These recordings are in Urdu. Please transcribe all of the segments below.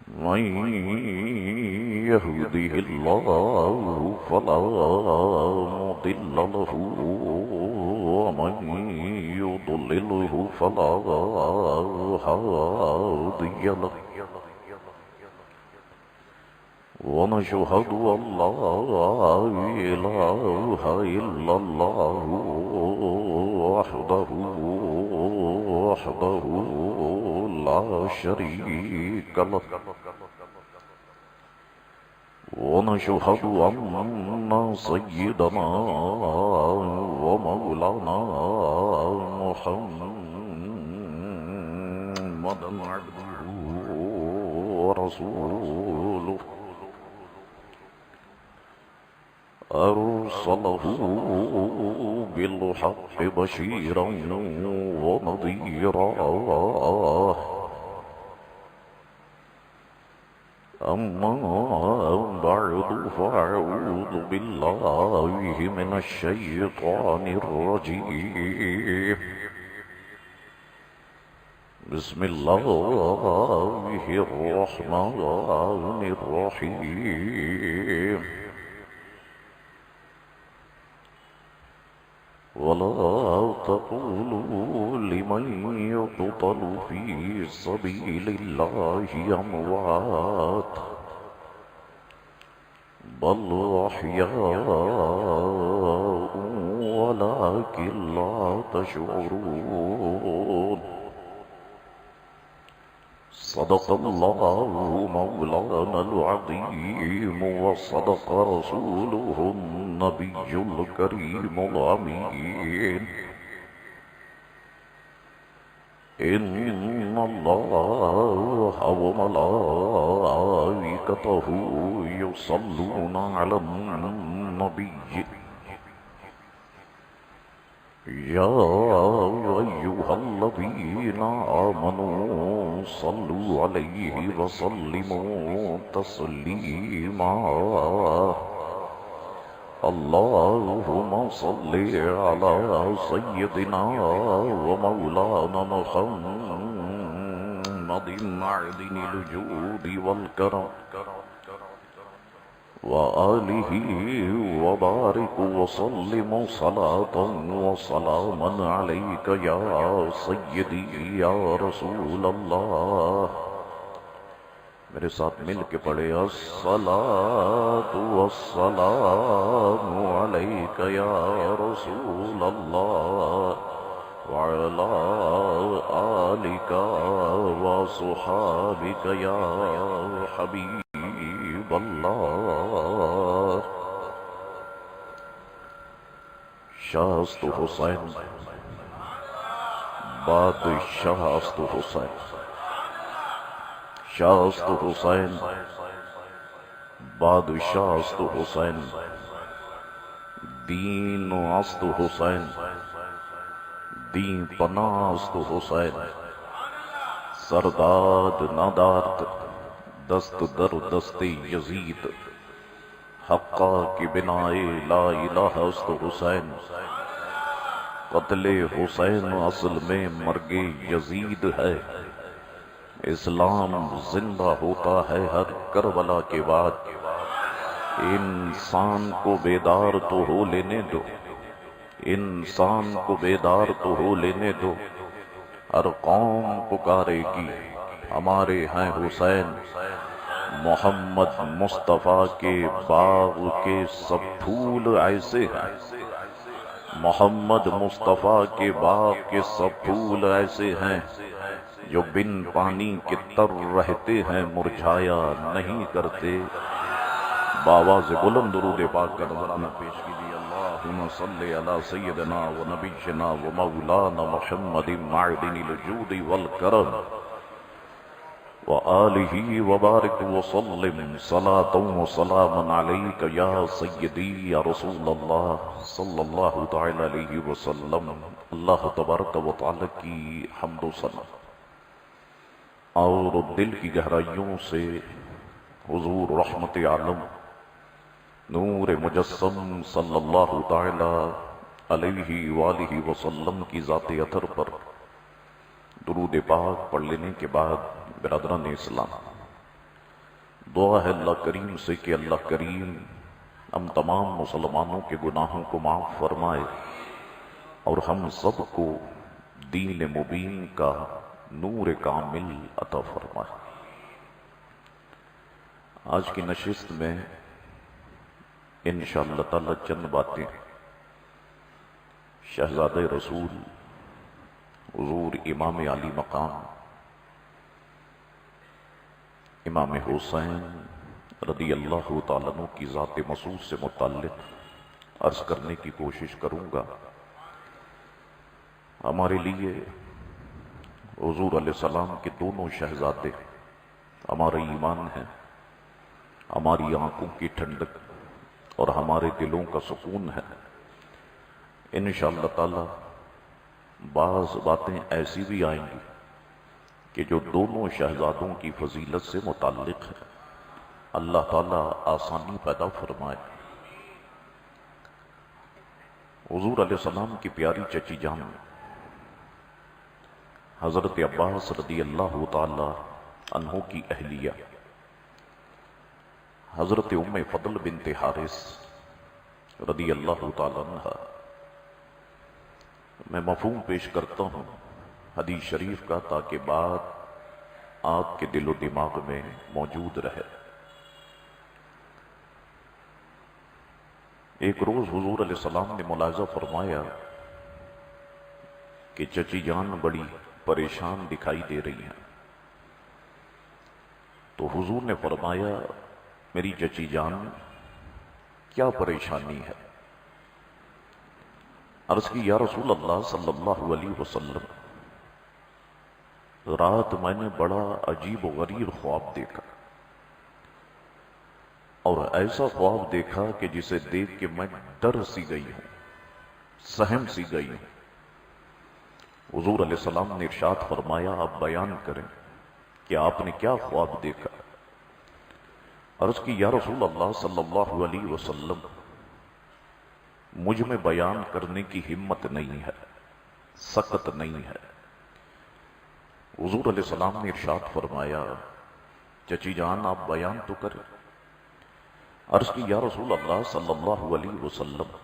من يهده الله فلا مضل له ومن يضلله فلا هادي له ونشهد أن لا إله إلا الله وحده لا شريك له ونشهد أن سيدنا ومولانا محمدا عبده ورسوله أرسله بالحق بشيرا ونذيرا أما بعد فأعوذ بالله من الشيطان الرجيم بسم الله الرحمن الرحيم ولا تقولوا لمن يقتل في سبيل الله أموات بل أحياء ولكن لا تشعرون صدق الله مولانا العظيم وصدق رسوله النبي الكريم الأمين إن الله وملائكته يصلون على النبي يا أيها الذين آمنوا صلوا عليه وسلموا تسليما اللهم صل على سيدنا ومولانا محمد معدن الجود والكرم وآله وبارك وسلم صلاة وسلاما عليك يا سيدي يا رسول اللہ. میرے ساتھ مل کے پڑھے الصلاة والسلام عليك يا رسول اللہ وعلى آلك وصحابك يا حبيب اللہ. شاست حسین بادشاہست حسین شاست حسین بادشاہست حسین دین است حسین دین پناست حسین سرداد نادارت دست در دست یزید حقا کی بنائے لا الہ است حسین. قتل حسین اصل میں مرگ یزید ہے. اسلام زندہ ہوتا ہے ہر کربلا کے بعد. انسان کو بیدار تو ہو لینے دو انسان کو بیدار تو ہو لینے دو. ہر قوم پکارے گی ہمارے ہیں حسین. محمد مصطفیٰ کے باغ کے سب پھول ایسے ہیں محمد مصطفیٰ کے باغ کے سب پھول ایسے ہیں جو بن پانی کے تر رہتے ہیں مرجھایا نہیں کرتے. بآواز بلند درود پاک کا نذرانہ پیش کیجیے. اللہم صلی علی سیدنا و نبینا و مولانا محمد معدن الجود والکرم وآلہ وبارک وسلم صلاة وسلاما علیک یا سیدی یا رسول اللہ صلی اللہ تعالی علیہ وسلم. اللہ تبارک و تعالی کی حمد و ثنا اور دل کی گہرائیوں سے حضور رحمت عالم نور مجسم صلی اللہ تعالی علیہ وآلہ وسلم کی ذات اطہر پر درود پاک پڑھ لینے کے بعد برادران اسلام دعا ہے اللہ کریم سے کہ اللہ کریم ہم تمام مسلمانوں کے گناہوں کو معاف فرمائے اور ہم سب کو دین مبین کا نور کامل عطا فرمائے۔ آج کی نشست میں انشاءاللہ تعالی چند باتیں شہزادہ رسول حضور امام علی مقام امام حسین رضی اللہ تعالیٰ عنہ کی ذات مسعود سے متعلق عرض کرنے کی کوشش کروں گا۔ ہمارے لیے حضور علیہ السلام کے دونوں شہزادے ہمارا ایمان ہے، ہماری آنکھوں کی ٹھنڈک اور ہمارے دلوں کا سکون ہے۔ انشاءاللہ تعالی بعض باتیں ایسی بھی آئیں گی کہ جو دونوں شہزادوں کی فضیلت سے متعلق ہے، اللہ تعالیٰ آسانی پیدا فرمائے۔ حضور علیہ السلام کی پیاری چچی جان حضرت عباس رضی اللہ تعالی عنہ کی اہلیہ حضرت ام فضل بنت حارث رضی اللہ تعالی عنہ، میں مفہوم پیش کرتا ہوں حدیث شریف کا تاکہ بات آپ کے دل و دماغ میں موجود رہے۔ ایک روز حضور علیہ السلام نے ملاحظہ فرمایا کہ چچی جان بڑی پریشان دکھائی دے رہی ہیں، تو حضور نے فرمایا میری چچی جان کیا پریشانی ہے؟ عرض کی یا رسول اللہ صلی اللہ علیہ وسلم، رات میں نے بڑا عجیب و غریب خواب دیکھا، اور ایسا خواب دیکھا کہ جسے دیکھ کے میں ڈر سی گئی ہوں، سہم سی گئی ہوں۔ حضور علیہ السلام نے ارشاد فرمایا آپ بیان کریں کہ آپ نے کیا خواب دیکھا؟ عرض کی یا رسول اللہ صلی اللہ علیہ وسلم، مجھ میں بیان کرنے کی ہمت نہیں ہے، سخت نہیں ہے۔ حضور علیہ السلام نے ارشاد فرمایا چچی جان آپ بیان تو کریں۔ عرض کی یا رسول اللہ صلی اللہ علیہ وسلم،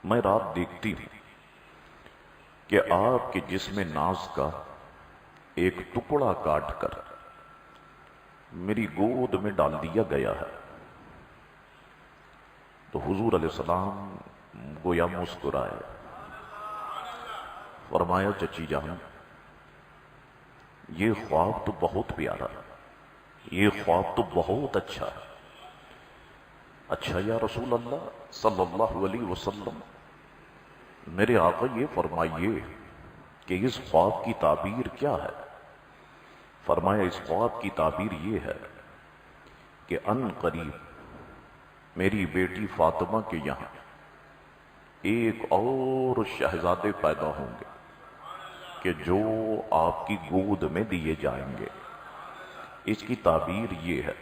میں رات دیکھتی ہوں کہ آپ کے جسم ناز کا ایک ٹکڑا کاٹ کر میری گود میں ڈال دیا گیا ہے۔ تو حضور علیہ السلام گویا مسکرائے، فرمایا چچی جان یہ خواب تو بہت پیارا، یہ خواب تو بہت اچھا ہے۔ اچھا یا رسول اللہ صلی اللہ علیہ وسلم، میرے آقا یہ فرمائیے کہ اس خواب کی تعبیر کیا ہے؟ فرمایا اس خواب کی تعبیر یہ ہے کہ ان قریب میری بیٹی فاطمہ کے یہاں ایک اور شہزادے پیدا ہوں گے کہ جو آپ کی گود میں دیے جائیں گے، اس کی تعبیر یہ ہے۔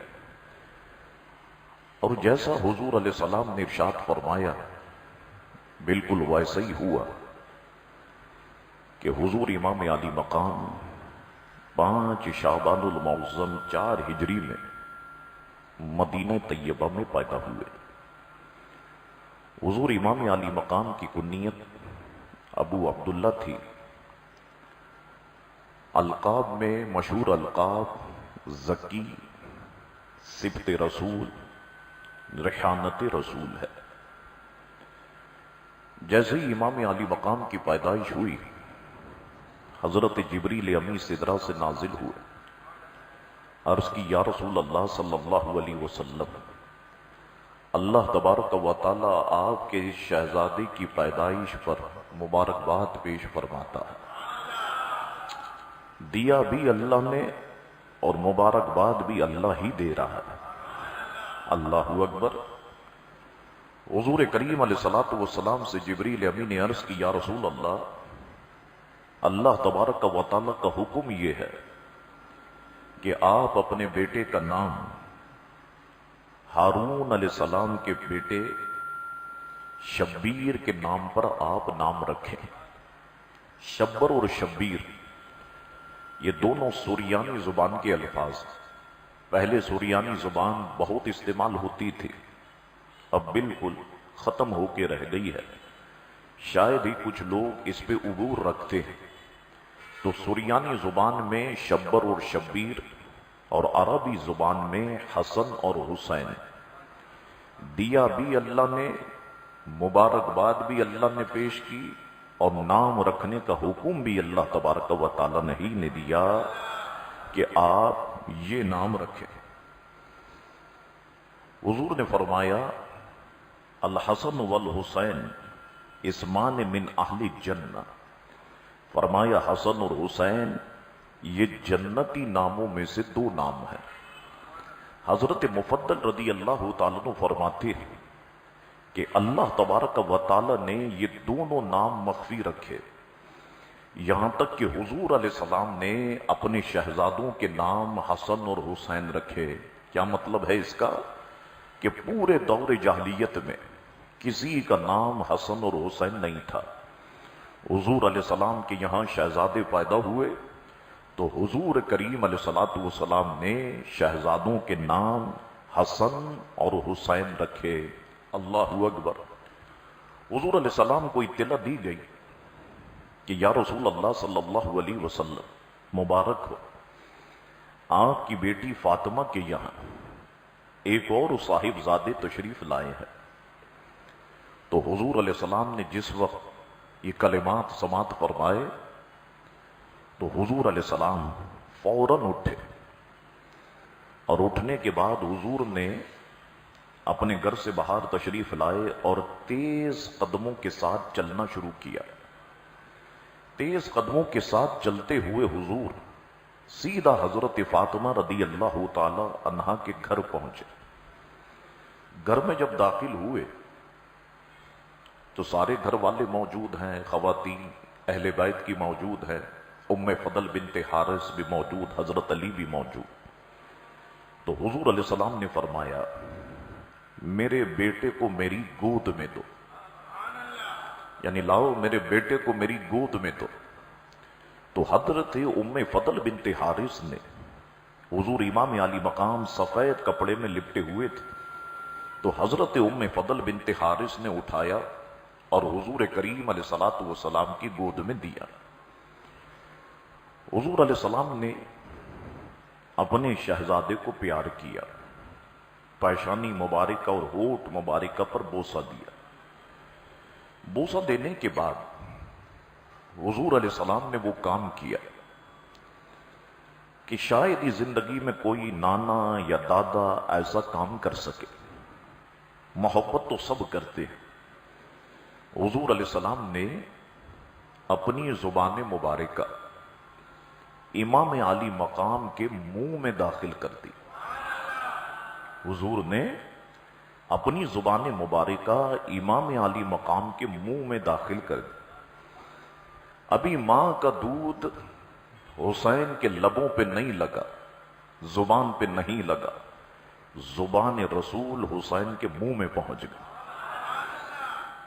اور جیسا حضور علیہ السلام نے ارشاد فرمایا بالکل ویسا ہی ہوا کہ حضور امام علی مقام 5 شعبان المعظم 4 ہجری میں مدینہ طیبہ میں پیدا ہوئے۔ حضور امام علی مقام کی کنیت ابو عبداللہ تھی۔ القاب میں مشہور القاب زکی، سبط رسول، ریحانت رسول ہے۔ جیسے ہی امام علی مقام کی پیدائش ہوئی، حضرت جبریل امی سدرہ سے نازل ہوئے، عرض کی یا رسول اللہ صلی اللہ علیہ وسلم، اللہ تبارک و تعالی آپ کے شہزادے کی پیدائش پر مبارکباد پیش فرماتا ہے۔ دیا بھی اللہ نے اور مبارکباد بھی اللہ ہی دے رہا ہے۔ اللہ اکبر۔ حضور کریم علیہ السلام سے جبریل امی نے عرض کی یا رسول اللہ، اللہ تبارک و تعالی کا حکم یہ ہے کہ آپ اپنے بیٹے کا نام ہارون علیہ السلام کے بیٹے شبیر کے نام پر آپ نام رکھیں۔ شبر اور شبیر یہ دونوں سریانی زبان کے الفاظ ہیں۔ پہلے سریانی زبان بہت استعمال ہوتی تھی، اب بالکل ختم ہو کے رہ گئی ہے، شاید ہی کچھ لوگ اس پہ عبور رکھتے ہیں۔ تو سریانی زبان میں شبر اور شبیر، اور عربی زبان میں حسن اور حسین، دیا بھی اللہ نے، مبارکباد بھی اللہ نے پیش کی، اور نام رکھنے کا حکم بھی اللہ تبارک و تعالی نے ہی نے دیا کہ آپ یہ نام رکھیں۔ حضور نے فرمایا الحسن والحسین اسمان من اہل جنہ، فرمایا حسن اور حسین یہ جنتی ناموں میں سے دو نام ہیں۔ حضرت مفضل رضی اللہ تعالیٰ عنہ فرماتے ہیں کہ اللہ تبارک و تعالی نے یہ دونوں نام مخفی رکھے، یہاں تک کہ حضور علیہ السلام نے اپنے شہزادوں کے نام حسن اور حسین رکھے۔ کیا مطلب ہے اس کا؟ کہ پورے دور جاہلیت میں کسی کا نام حسن اور حسین نہیں تھا۔ حضور علیہ السلام کے یہاں شہزادے پیدا ہوئے تو حضور کریم علیہ السلام نے شہزادوں کے نام حسن اور حسین رکھے۔ اللہ اکبر۔ حضور علیہ السلام کو اطلاع دی گئی کہ یا رسول اللہ صلی اللہ علیہ وسلم مبارک ہو، آپ کی بیٹی فاطمہ کے یہاں ایک اور صاحب زادے تشریف لائے ہیں۔ تو حضور علیہ السلام نے جس وقت یہ کلمات سماعت فرمائے تو حضور علیہ السلام فوراً اٹھے، اور اٹھنے کے بعد حضور نے اپنے گھر سے باہر تشریف لائے اور تیز قدموں کے ساتھ چلنا شروع کیا۔ تیز قدموں کے ساتھ چلتے ہوئے حضور سیدھا حضرت فاطمہ رضی اللہ تعالی عنہا کے گھر پہنچے۔ گھر میں جب داخل ہوئے تو سارے گھر والے موجود ہیں، خواتین اہل بیت کی موجود ہے، ام فضل بنت حارث بھی موجود، حضرت علی بھی موجود۔ تو حضور علیہ السلام نے فرمایا میرے بیٹے کو میری گود میں دو، یعنی لاؤ میرے بیٹے کو میری گود میں دو۔ تو حضرت ام فضل بنت حارث نے، حضور امام علی مقام سفید کپڑے میں لپٹے ہوئے تھے، تو حضرت ام فضل بنت حارث نے اٹھایا اور حضور کریم علیہ السلام کی گود میں دیا۔ حضور علیہ السلام نے اپنے شہزادے کو پیار کیا، پیشانی مبارکہ اور ہونٹ مبارکہ پر بوسہ دیا۔ بوسہ دینے کے بعد حضور علیہ السلام نے وہ کام کیا کہ شاید ہی زندگی میں کوئی نانا یا دادا ایسا کام کر سکے۔ محبت تو سب کرتے ہیں، حضور علیہ السلام نے اپنی زبان مبارکہ امام علی مقام کے منہ میں داخل کر دی۔ حضور نے اپنی زبان مبارکہ امام علی مقام کے منہ میں داخل کر دی۔ ابھی ماں کا دودھ حسین کے لبوں پہ نہیں لگا، زبان پہ نہیں لگا، زبان رسول حسین کے منہ میں پہنچ گئی۔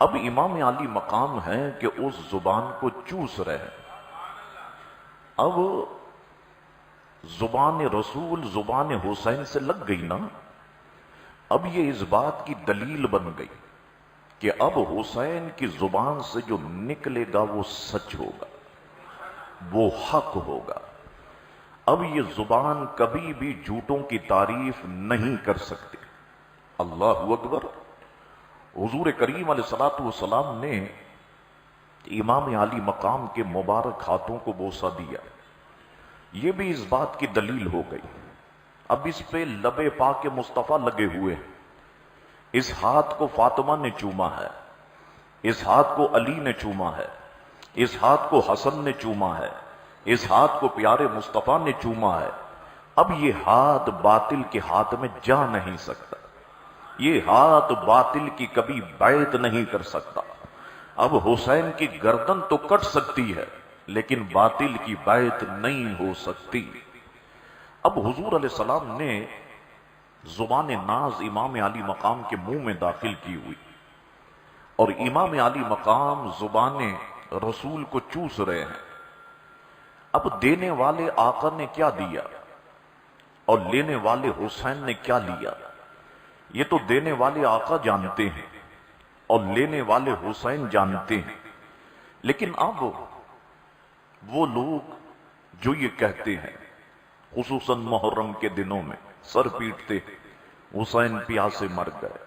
اب امام علی مقام ہے کہ اس زبان کو چوس رہے ہیں۔ اب زبان رسول زبان حسین سے لگ گئی نا، اب یہ اس بات کی دلیل بن گئی کہ اب حسین کی زبان سے جو نکلے گا وہ سچ ہوگا، وہ حق ہوگا۔ اب یہ زبان کبھی بھی جھوٹوں کی تعریف نہیں کر سکتی۔ اللہ اکبر۔ حضور کریم علیہ السلام نے امام علی مقام کے مبارک ہاتھوں کو بوسہ دیا، یہ بھی اس بات کی دلیل ہو گئی۔ اب اس پہ لب پاک مصطفیٰ لگے ہوئے ہیں۔ اس ہاتھ کو فاطمہ نے چوما ہے، اس ہاتھ کو علی نے چوما ہے، اس ہاتھ کو حسن نے چوما ہے، اس ہاتھ کو پیارے مصطفیٰ نے چوما ہے۔ اب یہ ہاتھ باطل کے ہاتھ میں جا نہیں سکتا، یہ ہاتھ باطل کی کبھی بیعت نہیں کر سکتا۔ اب حسین کی گردن تو کٹ سکتی ہے لیکن باطل کی بیعت نہیں ہو سکتی۔ اب حضور علیہ السلام نے زبان ناز امام علی مقام کے منہ میں داخل کی ہوئی، اور امام علی مقام زبان رسول کو چوس رہے ہیں۔ اب دینے والے آقا نے کیا دیا؟ اور لینے والے حسین نے کیا لیا یہ تو دینے والے آقا جانتے ہیں اور لینے والے حسین جانتے ہیں. لیکن اب وہ لوگ جو یہ کہتے ہیں خصوصاً محرم کے دنوں میں سر پیٹتے حسین پیاسے مر گئے،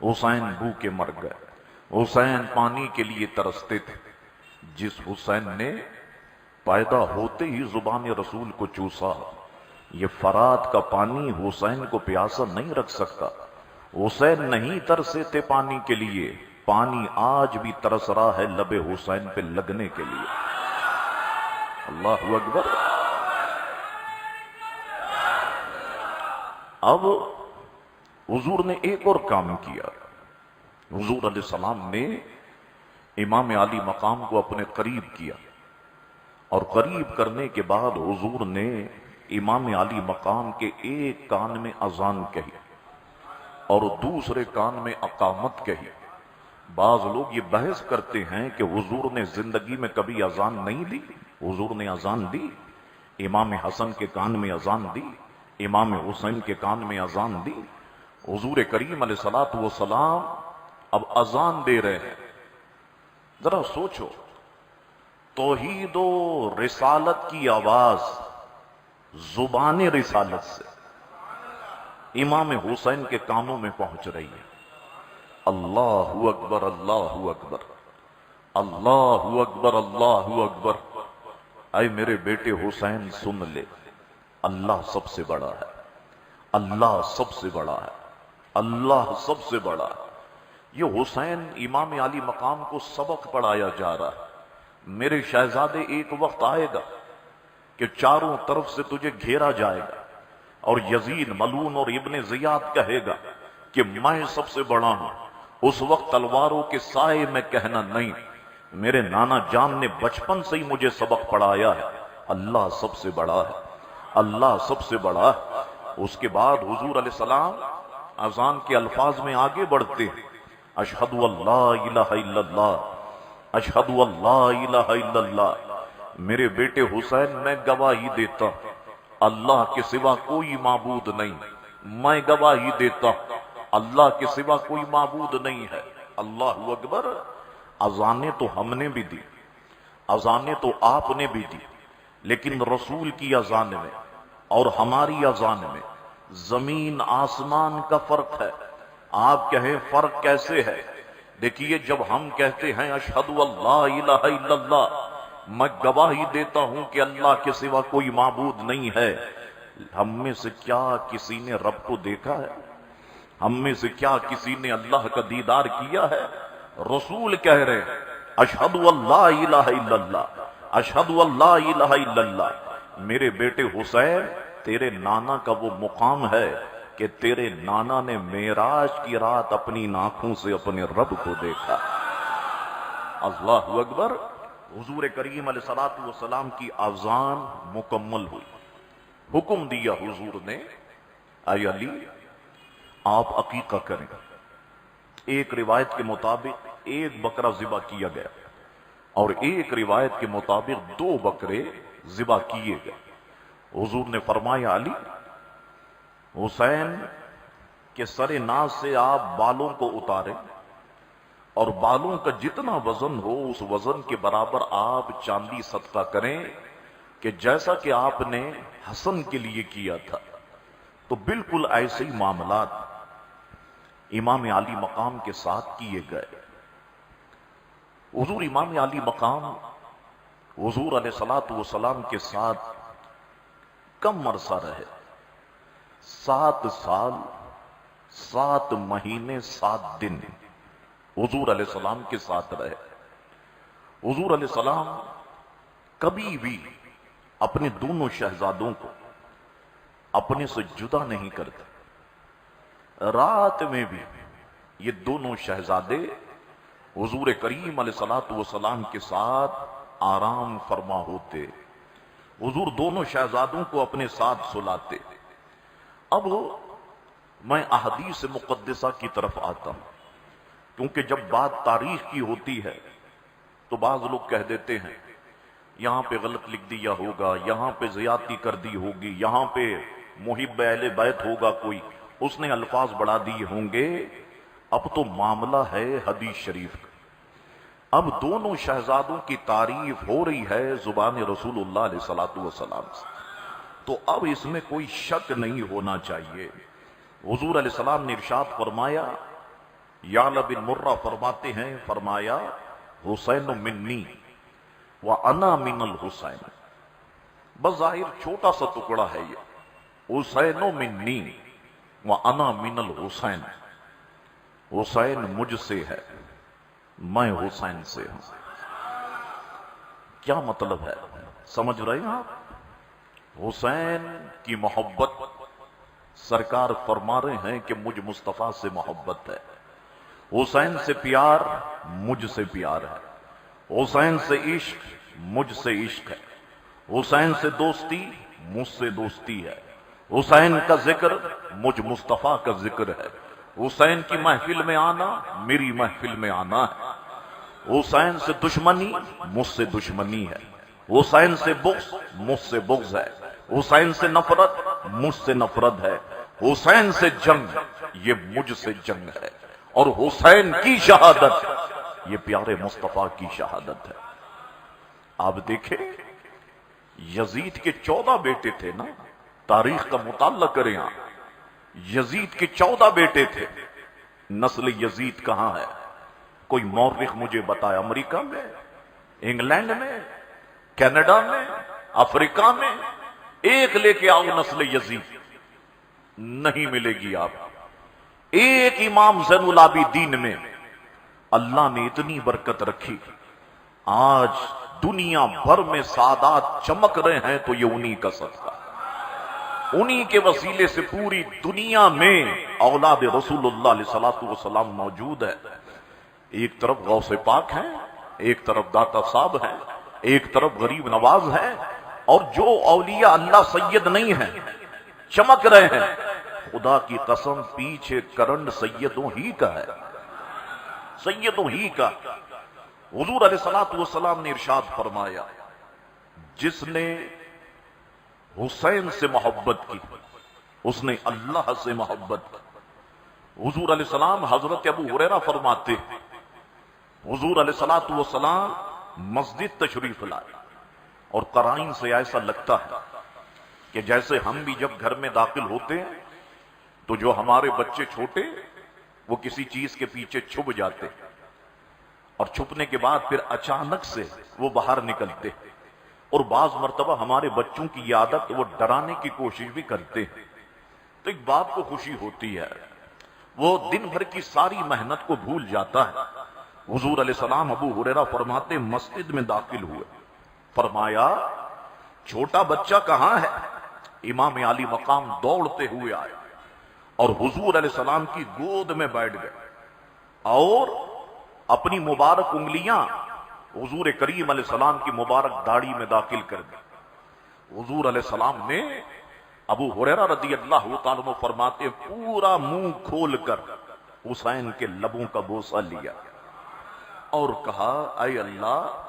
حسین بھوکے مر گئے، حسین پانی کے لیے ترستے تھے. جس حسین نے پیدا ہوتے ہی زبان رسول کو چوسا، یہ فرات کا پانی حسین کو پیاسا نہیں رکھ سکتا. حسین نہیں ترسے تھے پانی کے لیے، پانی آج بھی ترس رہا ہے لب حسین پہ لگنے کے لیے. اللہ اکبر. اب حضور نے ایک اور کام کیا. حضور علیہ السلام نے امام علی مقام کو اپنے قریب کیا، اور قریب کرنے کے بعد حضور نے امام علی مقام کے ایک کان میں اذان کہی اور دوسرے کان میں اقامت کہی. بعض لوگ یہ بحث کرتے ہیں کہ حضور نے زندگی میں کبھی اذان نہیں دی. حضور نے اذان دی، امام حسن کے کان میں اذان دی، امام حسین کے کان میں اذان دی. حضور کریم علیہ الصلوۃ والسلام اب اذان دے رہے ہیں. ذرا سوچو، توحید و رسالت کی آواز زبان رسالت سے امام حسین کے کانوں میں پہنچ رہی ہے. اللہ اکبر، اللہ اکبر، اللہ اکبر، اللہ اکبر. اے میرے بیٹے حسین سن لے، اللہ سب سے بڑا ہے، اللہ سب سے بڑا ہے، اللہ سب سے بڑا ہے. یہ حسین امام علی مقام کو سبق پڑھایا جا رہا ہے. میرے شہزادے ایک وقت آئے گا کہ چاروں طرف سے تجھے گھیرا جائے گا اور یزید ملعون اور ابن زیاد کہے گا کہ میں سب سے بڑا ہوں. اس وقت تلواروں کے سائے میں کہنا نہیں، میرے نانا جان نے بچپن سے ہی مجھے سبق پڑھایا ہے، اللہ سب سے بڑا ہے، اللہ سب سے بڑا ہے. اس کے بعد حضور علیہ السلام اذان کے الفاظ میں آگے بڑھتے ہیں. اشہد اللہ الہ الا اللہ، اشہد اللہ الہ الا اللہ. میرے بیٹے حسین میں گواہی دیتا ہوں اللہ کے سوا کوئی معبود نہیں. میں گواہی دیتا ہوں اللہ کے سوا کوئی معبود نہیں ہے. اللہ اکبر. اذانیں تو ہم نے بھی دی، اذانیں تو آپ نے بھی دی، لیکن رسول کی اذان میں اور ہماری اذان میں زمین آسمان کا فرق ہے. آپ کہیں فرق کیسے ہے؟ دیکھیے، جب ہم کہتے ہیں اشہد اللہ الہ الا اللہ، میں گواہی دیتا ہوں کہ اللہ کے سوا کوئی معبود نہیں ہے، ہم میں سے کیا کسی نے رب کو دیکھا ہے؟ ہم میں سے کیا کسی نے اللہ کا دیدار کیا ہے؟ رسول کہہ رہے ہیں اشہد اللہ الہ الا اللہ، اشہد اللہ الہ الا اللہ. میرے بیٹے حسین، تیرے نانا کا وہ مقام ہے کہ تیرے نانا نے معراج کی رات اپنی آنکھوں سے اپنے رب کو دیکھا. اللہ اکبر. حضور کریم علیہ الصلوۃ والسلام کی اذان مکمل ہوئی. حکم دیا حضور نے، اے علی آپ عقیقہ کریں. ایک روایت کے مطابق ایک بکرا ذبح کیا گیا اور ایک روایت کے مطابق 2 بکرے ذبح کیے گئے. حضور نے فرمایا علی، حسین کے سر ناز سے آپ بالوں کو اتاریں اور بالوں کا جتنا وزن ہو اس وزن کے برابر آپ چاندی صدقہ کریں کہ جیسا کہ آپ نے حسن کے لیے کیا تھا. تو بالکل ایسے ہی معاملات امام علی مقام کے ساتھ کیے گئے. حضور امام علی مقام حضور علیہ الصلوۃ والسلام کے ساتھ کم عرصہ رہے. 7 سال 7 مہینے 7 دن حضور علیہ السلام کے ساتھ رہے. حضور علیہ السلام کبھی بھی اپنے دونوں شہزادوں کو اپنے سے جدا نہیں کرتے. رات میں بھی یہ دونوں شہزادے حضور کریم علیہ الصلوۃ والسلام کے ساتھ آرام فرما ہوتے. حضور دونوں شہزادوں کو اپنے ساتھ سلاتے. اب میں احادیث مقدسہ کی طرف آتا ہوں، کیونکہ جب بات تاریخ کی ہوتی ہے تو بعض لوگ کہہ دیتے ہیں یہاں پہ غلط لکھ دیا ہوگا، یہاں پہ زیادتی کر دی ہوگی، یہاں پہ محب اہل بیت ہوگا کوئی، اس نے الفاظ بڑھا دیے ہوں گے۔ اب تو معاملہ ہے حدیث شریف کا، اب دونوں شہزادوں کی تعریف ہو رہی ہے زبان رسول اللہ علیہ الصلوۃ والسلام سے، تو اب اس میں کوئی شک نہیں ہونا چاہیے۔ حضور علیہ السلام نے ارشاد فرمایا، یعلا بن مرہ فرماتے ہیں، فرمایا حسین منی وانا من الحسین، بظاہر چھوٹا سا ٹکڑا ہے یہ، حسین منی وانا من الحسین، حسین مجھ سے ہے، میں حسین سے ہوں۔ کیا مطلب ہے؟ سمجھ رہے ہیں آپ؟ حسین کی محبت سرکار فرما رہے ہیں کہ مجھ مصطفیٰ سے محبت ہے، حسین سے پیار مجھ سے پیار ہے، حسین سے عشق مجھ سے عشق ہے، حسین سے دوستی مجھ سے دوستی ہے، حسین کا ذکر مجھ مصطفیٰ کا ذکر ہے، حسین کی محفل میں آنا میری محفل میں آنا ہے، حسین سے دشمنی مجھ سے دشمنی ہے، حسین سے بغض مجھ سے بغض ہے، حسین سے نفرت مجھ سے نفرت ہے، حسین سے جنگ یہ مجھ سے جنگ ہے، اور حسین کی شہادت یہ پیارے مصطفیٰ کی شہادت ہے۔ آپ دیکھیں یزید کے 14 بیٹے تھے نا، تاریخ کا مطالعہ کریں آپ، یزید کے 14 بیٹے تھے، نسل یزید کہاں ہے؟ کوئی مورخ مجھے بتایا، امریکہ میں، انگلینڈ میں، کینیڈا میں، افریقہ میں، ایک لے کے آؤ نسل یزید، نہیں ملے گی آپ۔ ایک امام زین العابدین میں اللہ نے اتنی برکت رکھی، آج دنیا بھر میں سادات چمک رہے ہیں تو یہ انہی کا صدقہ، انہی کے وسیلے سے پوری دنیا میں اولاد رسول اللہ علیہ الصلوۃ والسلام موجود ہے۔ ایک طرف غوث پاک ہیں، ایک طرف داتا صاحب ہیں، ایک طرف غریب نواز ہیں، اور جو اولیاء اللہ سید نہیں ہیں چمک رہے ہیں، خدا کی قسم پیچھے کرنٹ سیدوں ہی کا ہے، سیدوں ہی کا۔ حضور علیہ الصلوۃ والسلام نے ارشاد فرمایا، جس نے حسین سے محبت کی اس نے اللہ سے محبت کی۔ حضور علیہ السلام، حضرت ابو ہریرہ فرماتے ہیں، حضور علیہ الصلوۃ والسلام مسجد تشریف لائے، اور قرائن سے ایسا لگتا ہے کہ جیسے ہم بھی جب گھر میں داخل ہوتے ہیں تو جو ہمارے بچے چھوٹے وہ کسی چیز کے پیچھے چھپ جاتے ہیں، اور چھپنے کے بعد پھر اچانک سے وہ باہر نکلتے ہیں، اور بعض مرتبہ ہمارے بچوں کی یہ عادت وہ ڈرانے کی کوشش بھی کرتے ہیں، تو ایک باپ کو خوشی ہوتی ہے، وہ دن بھر کی ساری محنت کو بھول جاتا ہے۔ حضور علیہ السلام ابو ہریرہ فرماتے مسجد میں داخل ہوئے، فرمایا چھوٹا بچہ کہاں ہے؟ امام عالی مقام دوڑتے ہوئے آئے اور حضور علیہ السلام کی گود میں بیٹھ گئے، اور اپنی مبارک انگلیاں حضور کریم علیہ السلام کی مبارک داڑھی میں داخل کر دی۔ حضور علیہ السلام نے، ابو ہریرہ رضی اللہ تعالیٰ عنہ فرماتے، پورا منہ کھول کر حسین کے لبوں کا بوسہ لیا اور کہا، اے اللہ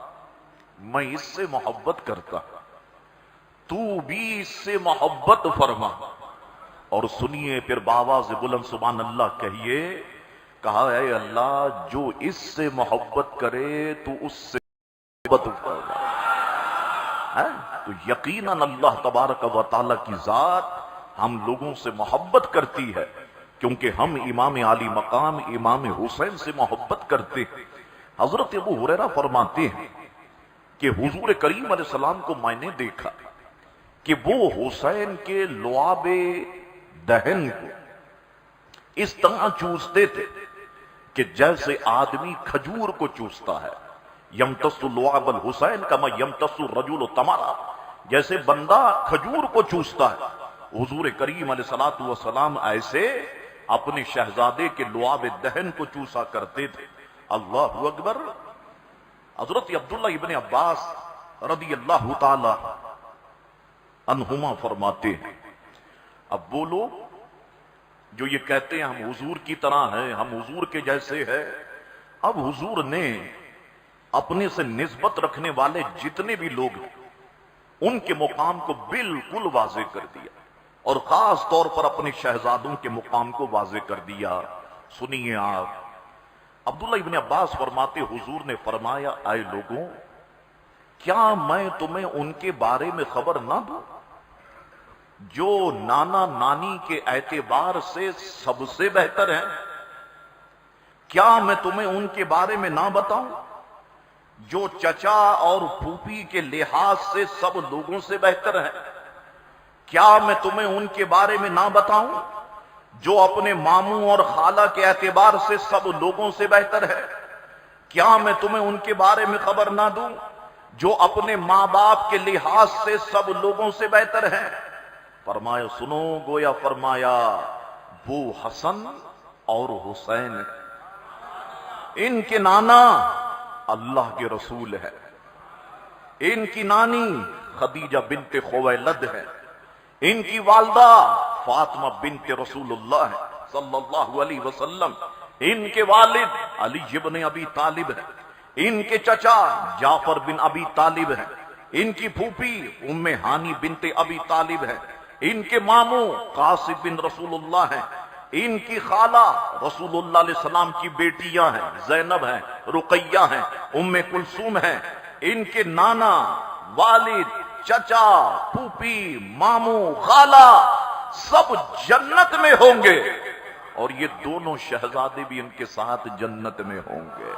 میں اس سے محبت کرتا ہوں، تو بھی اس سے محبت فرما۔ اور سنیے پھر بآواز بلند سبحان اللہ کہیے، کہا اے اللہ جو اس سے محبت کرے تو اس سے محبت فرما۔ تو یقیناً اللہ تبارک و تعالیٰ کی ذات ہم لوگوں سے محبت کرتی ہے، کیونکہ ہم امام عالی مقام امام حسین سے محبت کرتے ہیں۔ حضرت ابو ہریرہ فرماتے ہیں کہ حضور کریم علیہ السلام کو میں نے دیکھا کہ وہ حسین کے لعاب دہن کو اس طرح چوستے تھے کہ جیسے آدمی کھجور کو چوستا ہے، یمتص لعاب الحسین کما یمتص الرجل تمرا، جیسے بندہ کھجور کو چوستا ہے، حضور کریم علیہ الصلوۃ والسلام ایسے اپنے شہزادے کے لعاب دہن کو چوسا کرتے تھے۔ اللہ اکبر۔ حضرت عبداللہ ابن عباس رضی اللہ تعالی عنہما فرماتے ہیں، اب وہ لوگ جو یہ کہتے ہیں ہم حضور کی طرح ہیں، ہم حضور کے جیسے ہیں، اب حضور نے اپنے سے نسبت رکھنے والے جتنے بھی لوگ ہیں ان کے مقام کو بالکل واضح کر دیا۔ اور خاص طور پر اپنے شہزادوں کے مقام کو واضح کر دیا. سنیے آپ، عبداللہ ابن عباس فرماتے حضور نے فرمایا اے لوگوں، کیا میں تمہیں ان کے بارے میں خبر نہ دوں جو نانا نانی کے اعتبار سے سب سے بہتر ہیں؟ کیا میں تمہیں ان کے بارے میں نہ بتاؤں جو چچا اور پھوپھی کے لحاظ سے سب لوگوں سے بہتر ہیں؟ کیا میں تمہیں ان کے بارے میں نہ بتاؤں جو اپنے ماموں اور خالہ کے اعتبار سے سب لوگوں سے بہتر ہے؟ کیا میں تمہیں ان کے بارے میں خبر نہ دوں جو اپنے ماں باپ کے لحاظ سے سب لوگوں سے بہتر ہے؟ فرمایا سنو، گویا فرمایا وہ حسن اور حسین ہیں، ان کے نانا اللہ کے رسول ہے، ان کی نانی خدیجہ بنت خویلد ہے، ان کی والدہ فاطمہ بنت رسول اللہ ہے صلی اللہ علیہ وسلم، ان کے والد علی بن ابی طالب ہے، ان کے چچا جعفر بن ابی طالب ہے، ان کی پھوپھی ام ہانی بنت ابی طالب ہے، ان کے ماموں قاسم بن رسول اللہ ہیں، ان کی خالہ رسول اللہ علیہ السلام کی بیٹیاں ہیں، زینب ہیں، رقیہ ہیں، ام کلثوم ہیں، ان کے نانا، والد، چچا، پھوپھی، ماموں، خالہ سب جنت میں ہوں گے، اور یہ دونوں شہزادے بھی ان کے ساتھ جنت میں ہوں گے.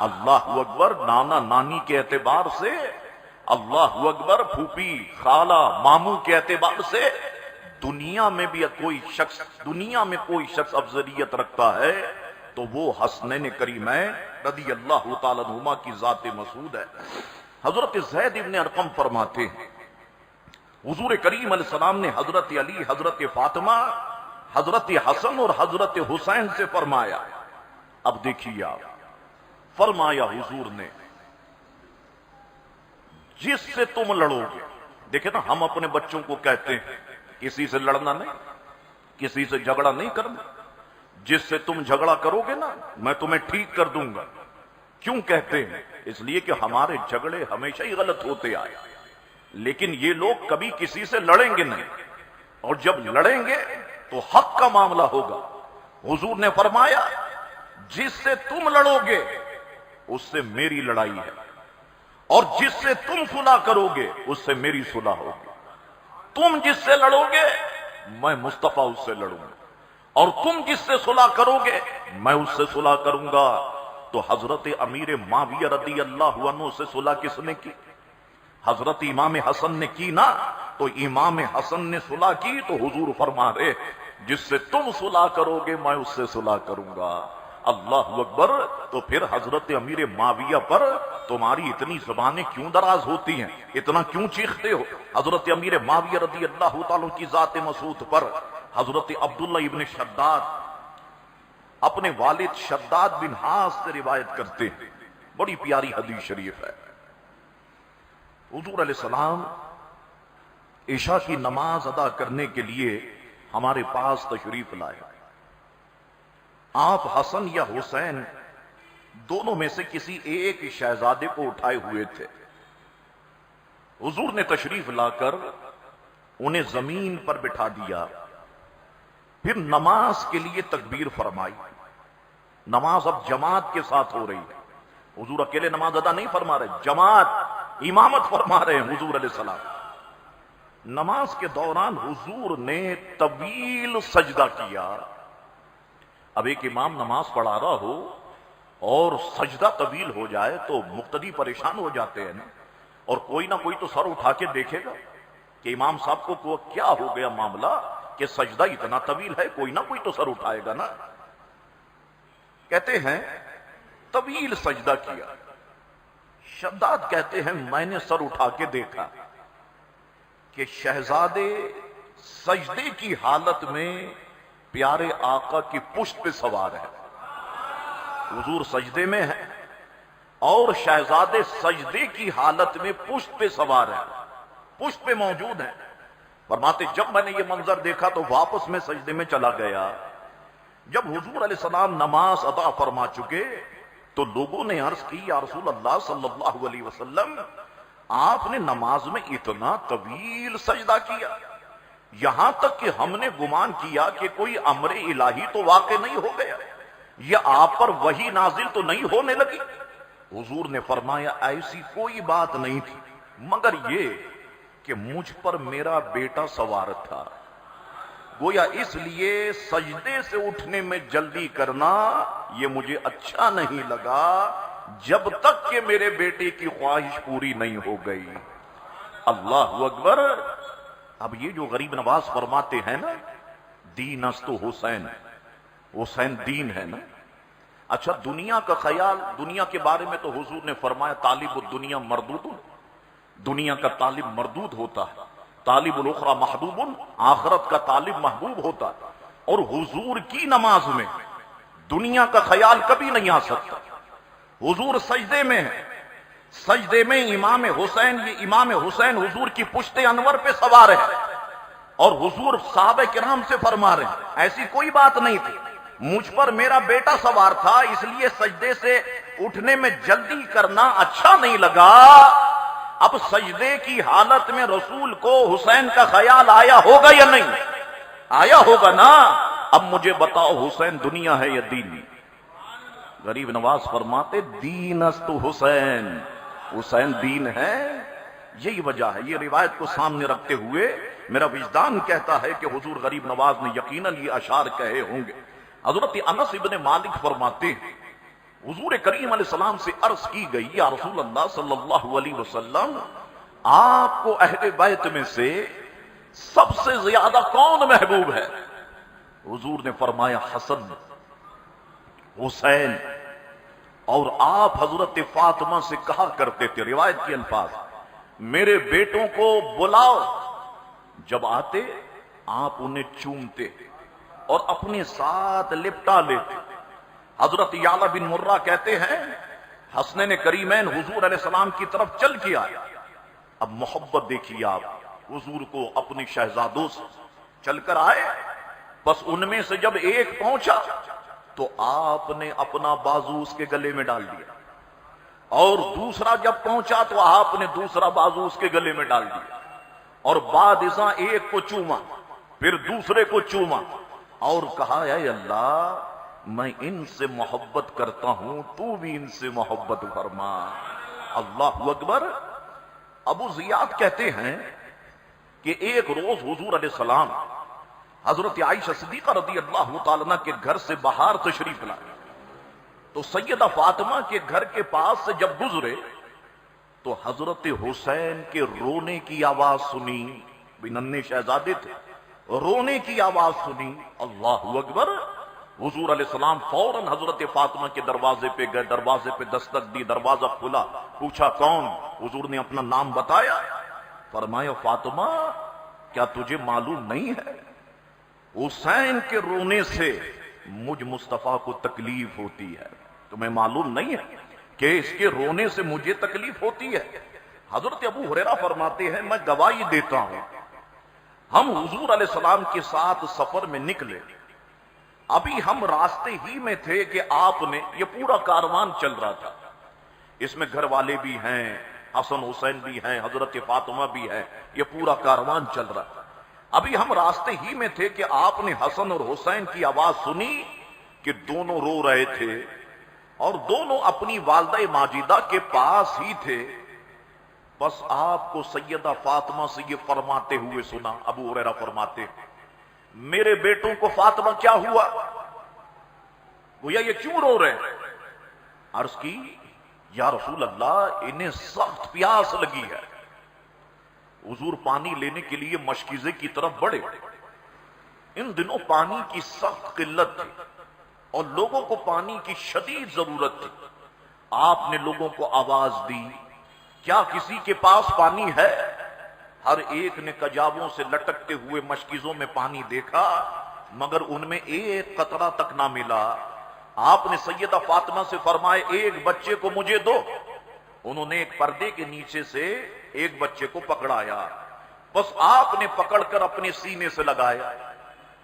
اللہ اکبر. نانا نانی کے اعتبار سے، اللہ اکبر، پھوپھی خالہ ماموں کے اعتبار سے دنیا میں کوئی شخص افضلیت رکھتا ہے تو وہ حسنین کریمین رضی اللہ تعالیٰ عنہما کی ذات مسعود ہے. حضرت زید ابن ارقم فرماتے ہیں حضور کریم علیہ السلام نے حضرت علی، حضرت فاطمہ، حضرت حسن اور حضرت حسین سے فرمایا. اب دیکھیے آپ، فرمایا حضور نے جس سے تم لڑو گے، دیکھیں نا ہم اپنے بچوں کو کہتے ہیں کسی سے لڑنا نہیں، کسی سے جھگڑا نہیں کرنا، جس سے تم جھگڑا کرو گے نا میں تمہیں ٹھیک کر دوں گا. کیوں کہتے ہیں؟ اس لیے کہ ہمارے جھگڑے ہمیشہ ہی غلط ہوتے آئے، لیکن یہ لوگ کبھی کسی سے لڑیں گے نہیں، اور جب لڑیں گے تو حق کا معاملہ ہوگا. حضور نے فرمایا جس سے تم لڑو گے اس سے میری لڑائی ہے، اور جس سے تم صلح کرو گے اس سے میری صلح ہوگی. تم جس سے لڑو گے میں مصطفیٰ اس سے لڑوں گا، اور تم جس سے صلح کرو گے میں اس سے صلح کروں گا. تو حضرت امیر معاویہ رضی اللہ عنہ سے صلح کس نے کی؟ حضرت امام حسن نے کی نا. تو امام حسن نے صلح کی تو حضور فرما رہے جس سے تم صلح کرو گے میں اس سے صلح کروں گا. اللہ اکبر. تو پھر حضرت امیر معاویہ پر تمہاری اتنی زبانیں کیوں دراز ہوتی ہیں، اتنا کیوں چیختے ہو؟ حضرت امیر معاویہ رضی اللہ تعالیٰ کی ذات مسعود پر حضرت عبداللہ ابن شداد اپنے والد شداد بن حاس سے روایت کرتے ہیں، بڑی پیاری حدیث شریف ہے. حضور علیہ السلام عشاء کی نماز ادا کرنے کے لیے ہمارے پاس تشریف لائے. آپ حسن یا حسین دونوں میں سے کسی ایک شہزادے کو اٹھائے ہوئے تھے. حضور نے تشریف لا کر انہیں زمین پر بٹھا دیا، پھر نماز کے لیے تکبیر فرمائی. نماز اب جماعت کے ساتھ ہو رہی ہے، حضور اکیلے نماز ادا نہیں فرما رہے، جماعت امامت فرما رہے ہیں حضور علیہ السلام. نماز کے دوران حضور نے طویل سجدہ کیا. اب ایک امام نماز پڑھا رہا ہو اور سجدہ طویل ہو جائے تو مقتدی پریشان ہو جاتے ہیں نا، اور کوئی نہ کوئی تو سر اٹھا کے دیکھے گا کہ امام صاحب کو کیا ہو گیا معاملہ کہ سجدہ اتنا طویل ہے، کوئی نہ کوئی تو سر اٹھائے گا نا. کہتے ہیں طویل سجدہ کیا. شداد کہتے ہیں میں نے سر اٹھا کے دیکھا کہ شہزادے سجدے کی حالت میں پیارے آقا کی پشت پہ سوار ہے. حضور سجدے میں ہے اور شہزادے سجدے کی حالت میں پشت پہ سوار ہے، پشت پہ موجود ہے. فرماتے جب میں نے یہ منظر دیکھا تو واپس میں سجدے میں چلا گیا. جب حضور علیہ السلام نماز ادا فرما چکے تو لوگوں نے عرض کی یا رسول اللہ صلی اللہ علیہ وسلم آپ نے نماز میں اتنا طویل سجدہ کیا. یہاں تک کہ ہم نے گمان کیا کہ کوئی امر الہی تو واقع نہیں ہو گیا، یا آپ پر وحی نازل تو نہیں ہونے لگی؟ حضور نے فرمایا ایسی کوئی بات نہیں تھی، مگر یہ کہ مجھ پر میرا بیٹا سوار تھا، گویا اس لیے سجدے سے اٹھنے میں جلدی کرنا یہ مجھے اچھا نہیں لگا جب تک کہ میرے بیٹے کی خواہش پوری نہیں ہو گئی۔ اللہ اکبر۔ اب یہ جو غریب نواز فرماتے ہیں نا دین است حسین، حسین دین ہے نا۔ اچھا دنیا کا خیال، دنیا کے بارے میں تو حضور نے فرمایا طالب الدنیا مردود، دنیا کا طالب مردود ہوتا ہے، طالب الاخرى محبوب، آخرت کا طالب محبوب ہوتا ہے۔ اور حضور کی نماز میں دنیا کا خیال کبھی نہیں آ سکتا۔ حضور سجدے میں ہے، سجدے میں امام حسین، یہ امام حسین حضور کی پشت انور پہ سوار ہے، اور حضور صحابہ کرام سے فرما رہے ہیں ایسی کوئی بات نہیں تھی، مجھ پر میرا بیٹا سوار تھا اس لیے سجدے سے اٹھنے میں جلدی کرنا اچھا نہیں لگا۔ اب سجدے کی حالت میں رسول کو حسین کا خیال آیا ہوگا یا نہیں؟ آیا ہوگا نا۔ اب مجھے بتاؤ حسین دنیا ہے یا دین؟ غریب نواز فرماتے دین است حسین، حسین دین ہے۔ یہی وجہ ہے، یہ روایت کو سامنے رکھتے ہوئے میرا وجدان کہتا ہے کہ حضور غریب نواز نے یقیناً یہ اشعار کہے ہوں گے۔ حضرت انس ابن مالک فرماتے ہیں حضور کریم علیہ السلام سے عرض کی گئی یا رسول اللہ صلی اللہ علیہ وسلم آپ کو اہل بیت میں سے سب سے زیادہ کون محبوب ہے؟ حضور نے فرمایا حسن، حسین، اور آپ حضرت فاطمہ سے کہا کرتے تھے، روایت کے الفاظ، میرے بیٹوں کو بلاؤ، جب آتے آپ انہیں چومتے اور اپنے ساتھ لپٹا لیتے۔ حضرت یعلا بن مرہ کہتے ہیں حسنین کریمین حضور علیہ السلام کی طرف چل کے آئے۔ اب محبت دیکھیے آپ، حضور کو اپنی شہزادوں سے چل کر آئے، بس ان میں سے جب ایک پہنچا تو آپ نے اپنا بازو اس کے گلے میں ڈال دیا، اور دوسرا جب پہنچا تو آپ نے دوسرا بازو اس کے گلے میں ڈال دیا، اور بعد ازاں ایک کو چوما، پھر دوسرے کو چوما، اور کہا اے اللہ میں ان سے محبت کرتا ہوں، تو بھی ان سے محبت فرما۔ اللہ اکبر۔ ابو زیاد کہتے ہیں کہ ایک روز حضور علیہ السلام حضرت عائشہ صدیقہ رضی اللہ تعالیٰ عنہ کے گھر سے باہر تشریف لائے، تو سیدہ فاطمہ کے گھر کے پاس سے جب گزرے تو حضرت حسین کے رونے کی آواز سنی، بھی ننھے شہزادے تھے، رونے کی آواز سنی۔ اللہ اکبر۔ حضور علیہ السلام فوراً حضرت فاطمہ کے دروازے پہ گئے، دروازے پہ دستک دی، دروازہ کھلا، پوچھا کون؟ حضور نے اپنا نام بتایا، فرمایا فاطمہ کیا تجھے معلوم نہیں ہے حسین کے رونے سے مجھ مصطفیٰ کو تکلیف ہوتی ہے؟ تمہیں معلوم نہیں ہے کہ اس کے رونے سے مجھے تکلیف ہوتی ہے؟ حضرت ابو ہریرہ فرماتے ہیں میں گواہی دیتا ہوں ہم حضور علیہ السلام کے ساتھ سفر میں نکلے، ابھی ہم راستے ہی میں تھے کہ آپ نے، یہ پورا کاروان چل رہا تھا، اس میں گھر والے بھی ہیں، حسن حسین بھی ہیں، حضرت فاطمہ بھی ہے، یہ پورا کاروان چل رہا تھا، ابھی ہم راستے ہی میں تھے کہ آپ نے حسن اور حسین کی آواز سنی کہ دونوں رو رہے تھے، اور دونوں اپنی والدہ ماجدہ کے پاس ہی تھے۔ بس آپ کو سیدہ فاطمہ سے یہ فرماتے ہوئے سنا، ابو ہریرہ فرماتے میرے بیٹوں کو فاطمہ کیا ہوا؟ گویا یہ کیوں رو رہے ہیں؟ عرض کی یا رسول اللہ انہیں سخت پیاس لگی ہے۔ حضور پانی لینے کے لیے مشکیزے کی طرف بڑھے، ان دنوں پانی کی سخت قلت تھی اور لوگوں کو پانی کی شدید ضرورت تھی۔ آپ نے لوگوں کو آواز دی کیا کسی کے پاس پانی ہے؟ ہر ایک نے کجاووں سے لٹکتے ہوئے مشکیزوں میں پانی دیکھا، مگر ان میں ایک قطرہ تک نہ ملا۔ آپ نے سیدہ فاطمہ سے فرمایا ایک بچے کو مجھے دو۔ انہوں نے ایک پردے کے نیچے سے ایک بچے کو پکڑایا، بس آپ نے پکڑ کر اپنے سینے سے لگایا،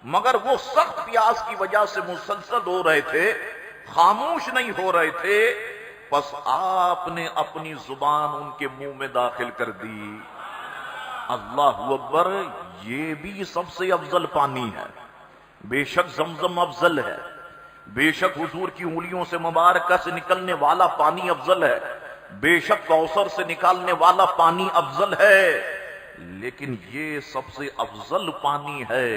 مگر وہ سخت پیاس کی وجہ سے مسلسل رو رہے تھے، خاموش نہیں ہو رہے تھے، بس آپ نے اپنی زبان ان کے منہ میں داخل کر دی۔ اللہ اکبر، یہ بھی سب سے افضل پانی ہے۔ بے شک زمزم افضل ہے، بے شک حضور کی انگلیوں سے مبارکہ سے نکلنے والا پانی افضل ہے، بے شک کوثر سے نکالنے والا پانی افضل ہے، لیکن یہ سب سے افضل پانی ہے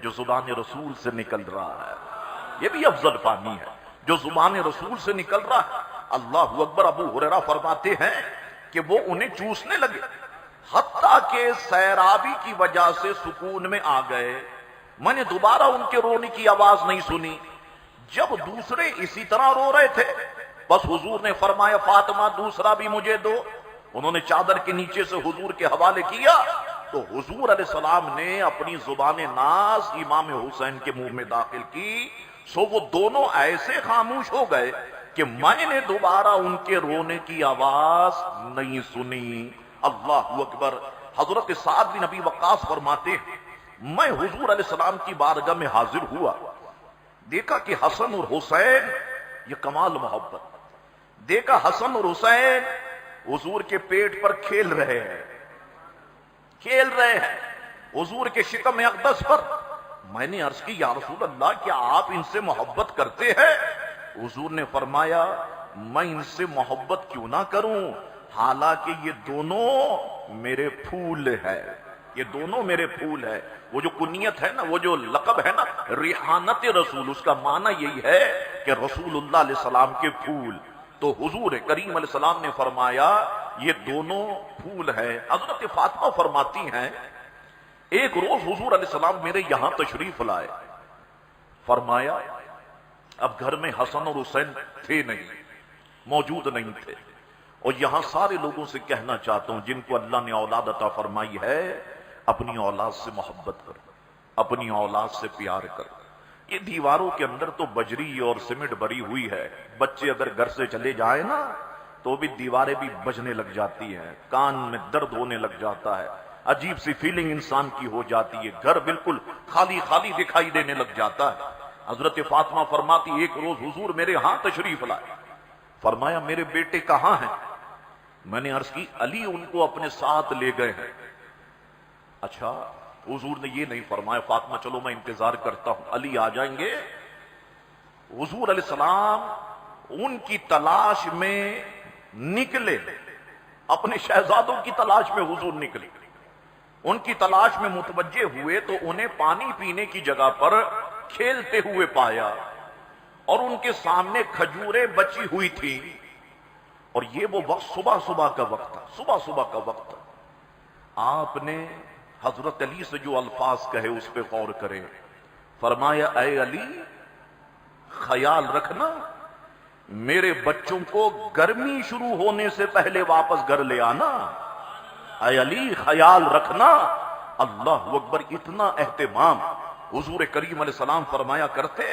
جو زبان رسول سے نکل رہا ہے۔ یہ بھی افضل پانی ہے جو زبان رسول سے نکل رہا ہے۔ اللہ اکبر۔ ابو ہریرہ فرماتے ہیں کہ وہ انہیں چوسنے لگے، حتیٰ کہ سیرابی کی وجہ سے سکون میں آ گئے۔ میں نے دوبارہ ان کے رونے کی آواز نہیں سنی۔ جب دوسرے اسی طرح رو رہے تھے، بس حضور نے فرمایا فاطمہ دوسرا بھی مجھے دو۔ انہوں نے چادر کے نیچے سے حضور کے حوالے کیا تو حضور علیہ السلام نے اپنی زبان ناز امام حسین کے منہ میں داخل کی، سو وہ دونوں ایسے خاموش ہو گئے کہ میں نے دوبارہ ان کے رونے کی آواز نہیں سنی۔ اللہ اکبر۔ حضرت سعد بن ابی وقاص فرماتے ہیں میں حضور علیہ السلام کی بارگاہ میں حاضر ہوا، دیکھا کہ حسن اور حسین، یہ کمال محبت، دیکھا حسن اور حسین حضور کے پیٹ پر کھیل رہے ہیں، کھیل رہے ہیں حضور کے شکم اقدس پر۔ میں نے عرض کی یا رسول اللہ کیا آپ ان سے محبت کرتے ہیں؟ حضور نے فرمایا میں ان سے محبت کیوں نہ کروں، حالانکہ یہ دونوں میرے پھول ہیں، یہ دونوں میرے پھول ہیں۔ وہ جو کنیت ہے نا، وہ جو لقب ہے نا ریحانت رسول، اس کا معنی یہی ہے کہ رسول اللہ علیہ السلام کے پھول۔ تو حضور کریم علیہ السلام نے فرمایا یہ دونوں پھول ہیں۔ حضرت فاطمہ فرماتی ہیں ایک روز حضور علیہ السلام میرے یہاں تشریف لائے، فرمایا اب گھر میں حسن اور حسین تھے نہیں، موجود نہیں تھے، اور یہاں سارے لوگوں سے کہنا چاہتا ہوں جن کو اللہ نے اولاد عطا فرمائی ہے، اپنی اولاد سے محبت کرو، اپنی اولاد سے پیار کرو۔ یہ دیواروں کے اندر تو بجری اور سیمنٹ بھری ہوئی ہے، بچے اگر گھر سے چلے جائیں نا تو بھی دیواریں بھی بجنے لگ جاتی ہیں، کان میں درد ہونے لگ جاتا ہے، عجیب سی فیلنگ انسان کی ہو جاتی ہے، گھر بالکل خالی خالی دکھائی دینے لگ جاتا ہے۔ حضرت فاطمہ فرماتی ایک روز حضور میرے ہاں تشریف لائے، فرمایا میرے بیٹے کہاں ہیں؟ میں نے عرض کی علی ان کو اپنے ساتھ لے گئے ہیں۔ اچھا، حضور نے یہ نہیں فرمایا فاطمہ چلو میں انتظار کرتا ہوں علی آ جائیں گے۔ حضور علیہ السلام ان کی تلاش میں نکلے، اپنے شہزادوں کی تلاش میں حضور نکلے، ان کی تلاش میں متوجہ ہوئے تو انہیں پانی پینے کی جگہ پر کھیلتے ہوئے پایا، اور ان کے سامنے کھجوریں بچی ہوئی تھی، اور یہ وہ وقت صبح صبح کا وقت تھا، صبح صبح کا وقت تھا۔ آپ نے حضرت علی سے جو الفاظ کہے اس پہ غور کریں، فرمایا اے علی خیال رکھنا میرے بچوں کو گرمی شروع ہونے سے پہلے واپس گھر لے آنا، اے علی خیال رکھنا۔ اللہ اکبر، اتنا اہتمام حضور کریم علیہ السلام فرمایا کرتے۔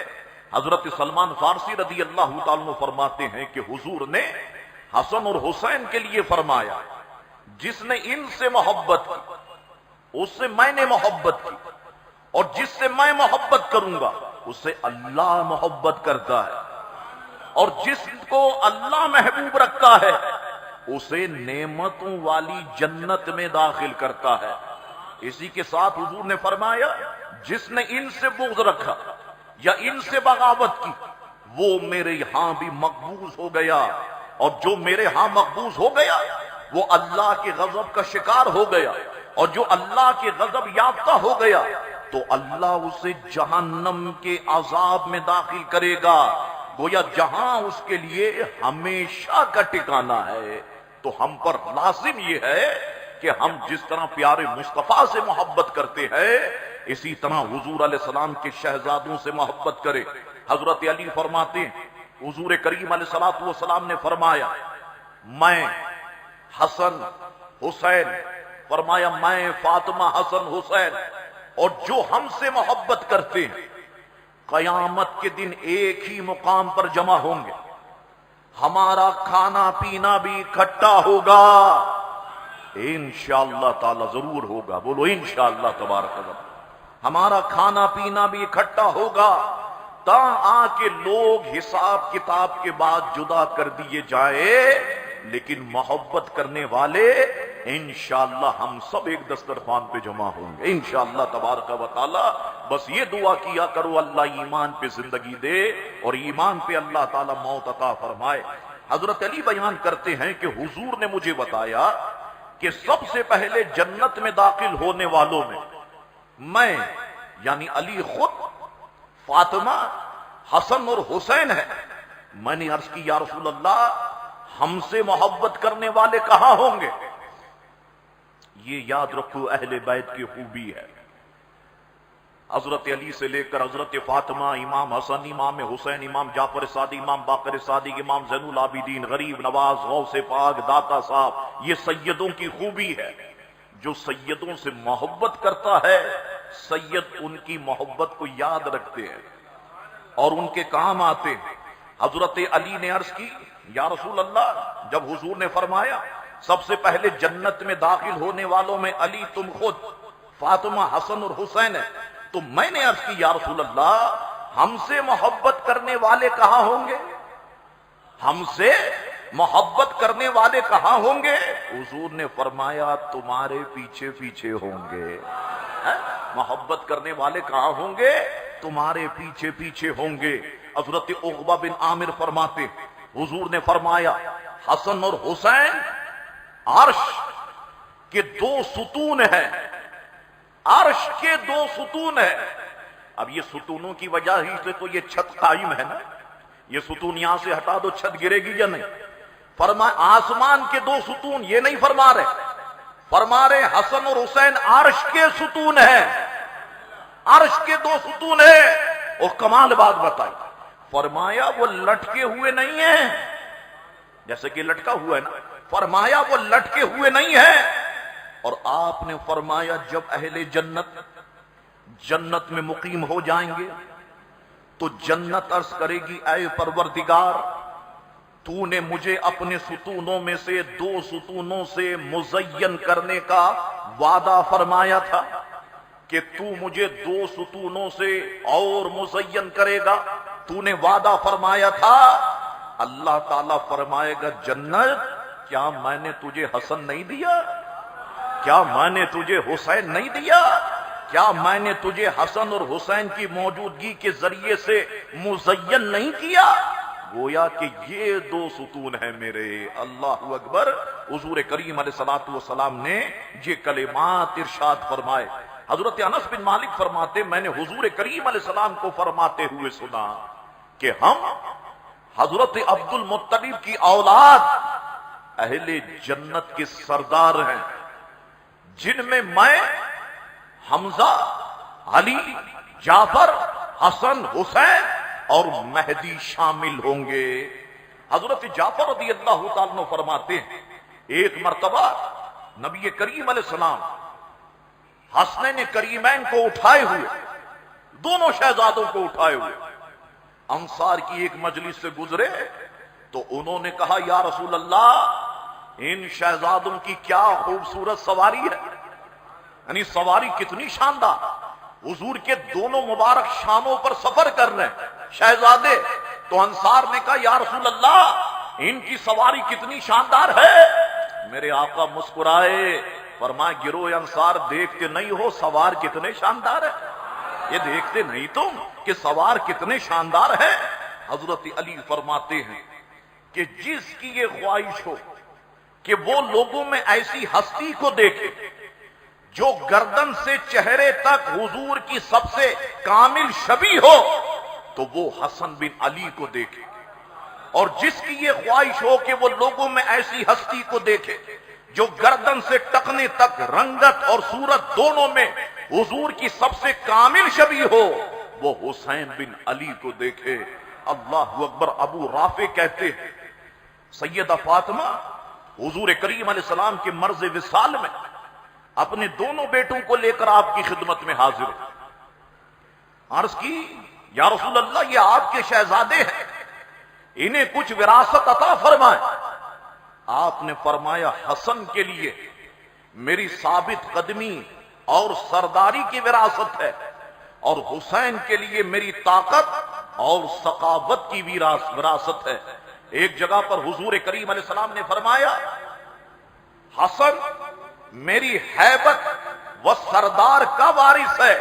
حضرت سلمان فارسی رضی اللہ تعالیٰ عنہ فرماتے ہیں کہ حضور نے حسن اور حسین کے لیے فرمایا جس نے ان سے محبت کی اس سے میں نے محبت کی، اور جس سے میں محبت کروں گا اس سے اللہ محبت کرتا ہے، اور جس کو اللہ محبوب رکھتا ہے اسے نعمتوں والی جنت میں داخل کرتا ہے۔ اسی کے ساتھ حضور نے فرمایا جس نے ان سے بغض رکھا یا ان سے بغاوت کی وہ میرے یہاں بھی مقبوض ہو گیا، اور جو میرے ہاں مقبوض ہو گیا وہ اللہ کے غضب کا شکار ہو گیا، اور جو اللہ کے غضب یافتہ ہو گیا تو اللہ اسے جہنم کے عذاب میں داخل کرے گا، گویا جہاں اس کے لیے ہمیشہ کا ٹھکانہ ہے۔ تو ہم پر لازم یہ ہے کہ ہم جس طرح پیارے مصطفیٰ سے محبت کرتے ہیں اسی طرح حضور علیہ السلام کے شہزادوں سے محبت کرے۔ حضرت علی فرماتے ہیں حضور کریم علیہ السلام نے فرمایا میں حسن حسین، فرمایا میں فاطمہ حسن حسین، اور جو ہم سے محبت کرتے ہیں قیامت کے دن ایک ہی مقام پر جمع ہوں گے، ہمارا کھانا پینا بھی اکٹھا ہوگا، انشاءاللہ تعالی ضرور ہوگا، بولو انشاءاللہ تبارک اللہ، ہمارا کھانا پینا بھی اکٹھا ہوگا، تا آ کے لوگ حساب کتاب کے بعد جدا کر دیے جائے، لیکن محبت کرنے والے انشاءاللہ ہم سب ایک دسترخوان پہ جمع ہوں گے انشاءاللہ تبارک و تعالی. بس یہ دعا کیا کرو اللہ ایمان پہ زندگی دے اور ایمان پہ اللہ تعالی موت عطا فرمائے. حضرت علی بیان کرتے ہیں کہ حضور نے مجھے بتایا کہ سب سے پہلے جنت میں داخل ہونے والوں میں یعنی علی خود، فاطمہ، حسن اور حسین ہے. میں نے عرض کی یا رسول اللہ ہم سے محبت کرنے والے کہاں ہوں گے؟ یہ یاد رکھو اہل بیت کی خوبی ہے. حضرت علی سے لے کر حضرت فاطمہ، امام حسن، امام حسین، امام جعفر صادق، امام باقر صادق، امام زین العابدین، غریب نواز، غوث پاک، داتا صاحب، یہ سیدوں کی خوبی ہے. جو سیدوں سے محبت کرتا ہے سید ان کی محبت کو یاد رکھتے ہیں اور ان کے کام آتے ہیں. حضرت علی نے عرض کی یا رسول اللہ جب حضور نے فرمایا سب سے پہلے جنت میں داخل ہونے والوں میں علی تم خود، فاطمہ، حسن اور حسین ہے، تو میں نے عرض کی یا رسول اللہ ہم سے محبت کرنے والے کہاں ہوں گے؟ ہم سے محبت کرنے والے کہاں ہوں گے؟ حضور نے فرمایا تمہارے پیچھے پیچھے ہوں گے. محبت کرنے والے کہاں ہوں گے؟ تمہارے پیچھے پیچھے ہوں گے. حضرت عقبہ بن عامر فرماتے حضور نے فرمایا حسن اور حسین عرش کے دو ستون ہیں، عرش کے دو ستون ہیں. اب یہ ستونوں کی وجہ ہی سے تو یہ چھت قائم ہے نا. یہ ستون یہاں سے ہٹا دو چھت گرے گی یا نہیں؟ فرمایا آسمان کے دو ستون، یہ نہیں فرما رہے حسن اور حسین عرش کے ستون ہیں، عرش کے دو ستون ہیں. اور کمال بات بتائی فرمایا وہ لٹکے ہوئے نہیں ہیں جیسے کہ لٹکا ہوا ہے نا، فرمایا وہ لٹکے ہوئے نہیں ہیں. اور آپ نے فرمایا جب اہل جنت میں مقیم ہو جائیں گے تو جنت عرض کرے گی اے پروردگار تو نے مجھے اپنے ستونوں میں سے دو ستونوں سے مزین کرنے کا وعدہ فرمایا تھا کہ تو مجھے دو ستونوں سے اور مزین کرے گا، تو نے وعدہ فرمایا تھا. اللہ تعالیٰ فرمائے گا جنت کیا میں نے تجھے حسن نہیں دیا؟ کیا میں نے تجھے حسین نہیں دیا؟ کیا میں نے تجھے حسن اور حسین کی موجودگی کے ذریعے سے مزین نہیں کیا؟ گویا کہ یہ دو ستون ہیں میرے. اللہ اکبر. حضور کریم علیہ الصلوۃ والسلام نے یہ کلمات ارشاد فرمائے. حضرت انس بن مالک فرماتے میں نے حضور کریم علیہ السلام کو فرماتے ہوئے سنا کہ ہم حضرت عبد المطلب کی اولاد اہل جنت کے سردار ہیں جن میں حمزہ، علی، جعفر، حسن، حسین اور مہدی شامل ہوں گے. حضرت جعفر رضی اللہ تعالیٰ عنہ فرماتے ہیں ایک مرتبہ نبی کریم علیہ السلام حسنین کریمین کو اٹھائے ہوئے، دونوں شہزادوں کو اٹھائے ہوئے انصار کی ایک مجلس سے گزرے تو انہوں نے کہا یا رسول اللہ ان شہزادوں کی کیا خوبصورت سواری ہے، یعنی سواری کتنی شاندار. حضور کے دونوں مبارک شانوں پر سفر کر رہے ہیں شہزادے. تو انصار نے کہا یا رسول اللہ ان کی سواری کتنی شاندار ہے. میرے آقا مسکرائے فرمایا گروہ انصار دیکھتے نہیں ہو سوار کتنے شاندار ہے؟ یہ دیکھتے نہیں تم کہ سوار کتنے شاندار ہے؟ حضرت علی فرماتے ہیں کہ جس کی یہ خواہش ہو کہ وہ لوگوں میں ایسی ہستی کو دیکھے جو گردن سے چہرے تک حضور کی سب سے کامل شبیہ ہو تو وہ حسن بن علی کو دیکھے، اور جس کی یہ خواہش ہو کہ وہ لوگوں میں ایسی ہستی کو دیکھے جو گردن سے ٹخنے تک رنگت اور صورت دونوں میں حضور کی سب سے کامل شبیہ ہو وہ حسین بن علی کو دیکھے. اللہ اکبر. ابو رافع کہتے ہیں سیدہ فاطمہ حضور کریم علیہ السلام کے مرض وصال میں اپنے دونوں بیٹوں کو لے کر آپ کی خدمت میں حاضر ہو. عرض کی یا رسول اللہ یہ آپ کے شہزادے ہیں، انہیں کچھ وراثت عطا فرمائیں. آپ نے فرمایا حسن کے لیے میری ثابت قدمی اور سرداری کی وراثت ہے، اور حسین کے لیے میری طاقت اور ثقافت کی وراثت ہے. ایک جگہ پر حضور کریم علیہ السلام نے فرمایا حسن میری ہیبت و سردار کا وارث ہے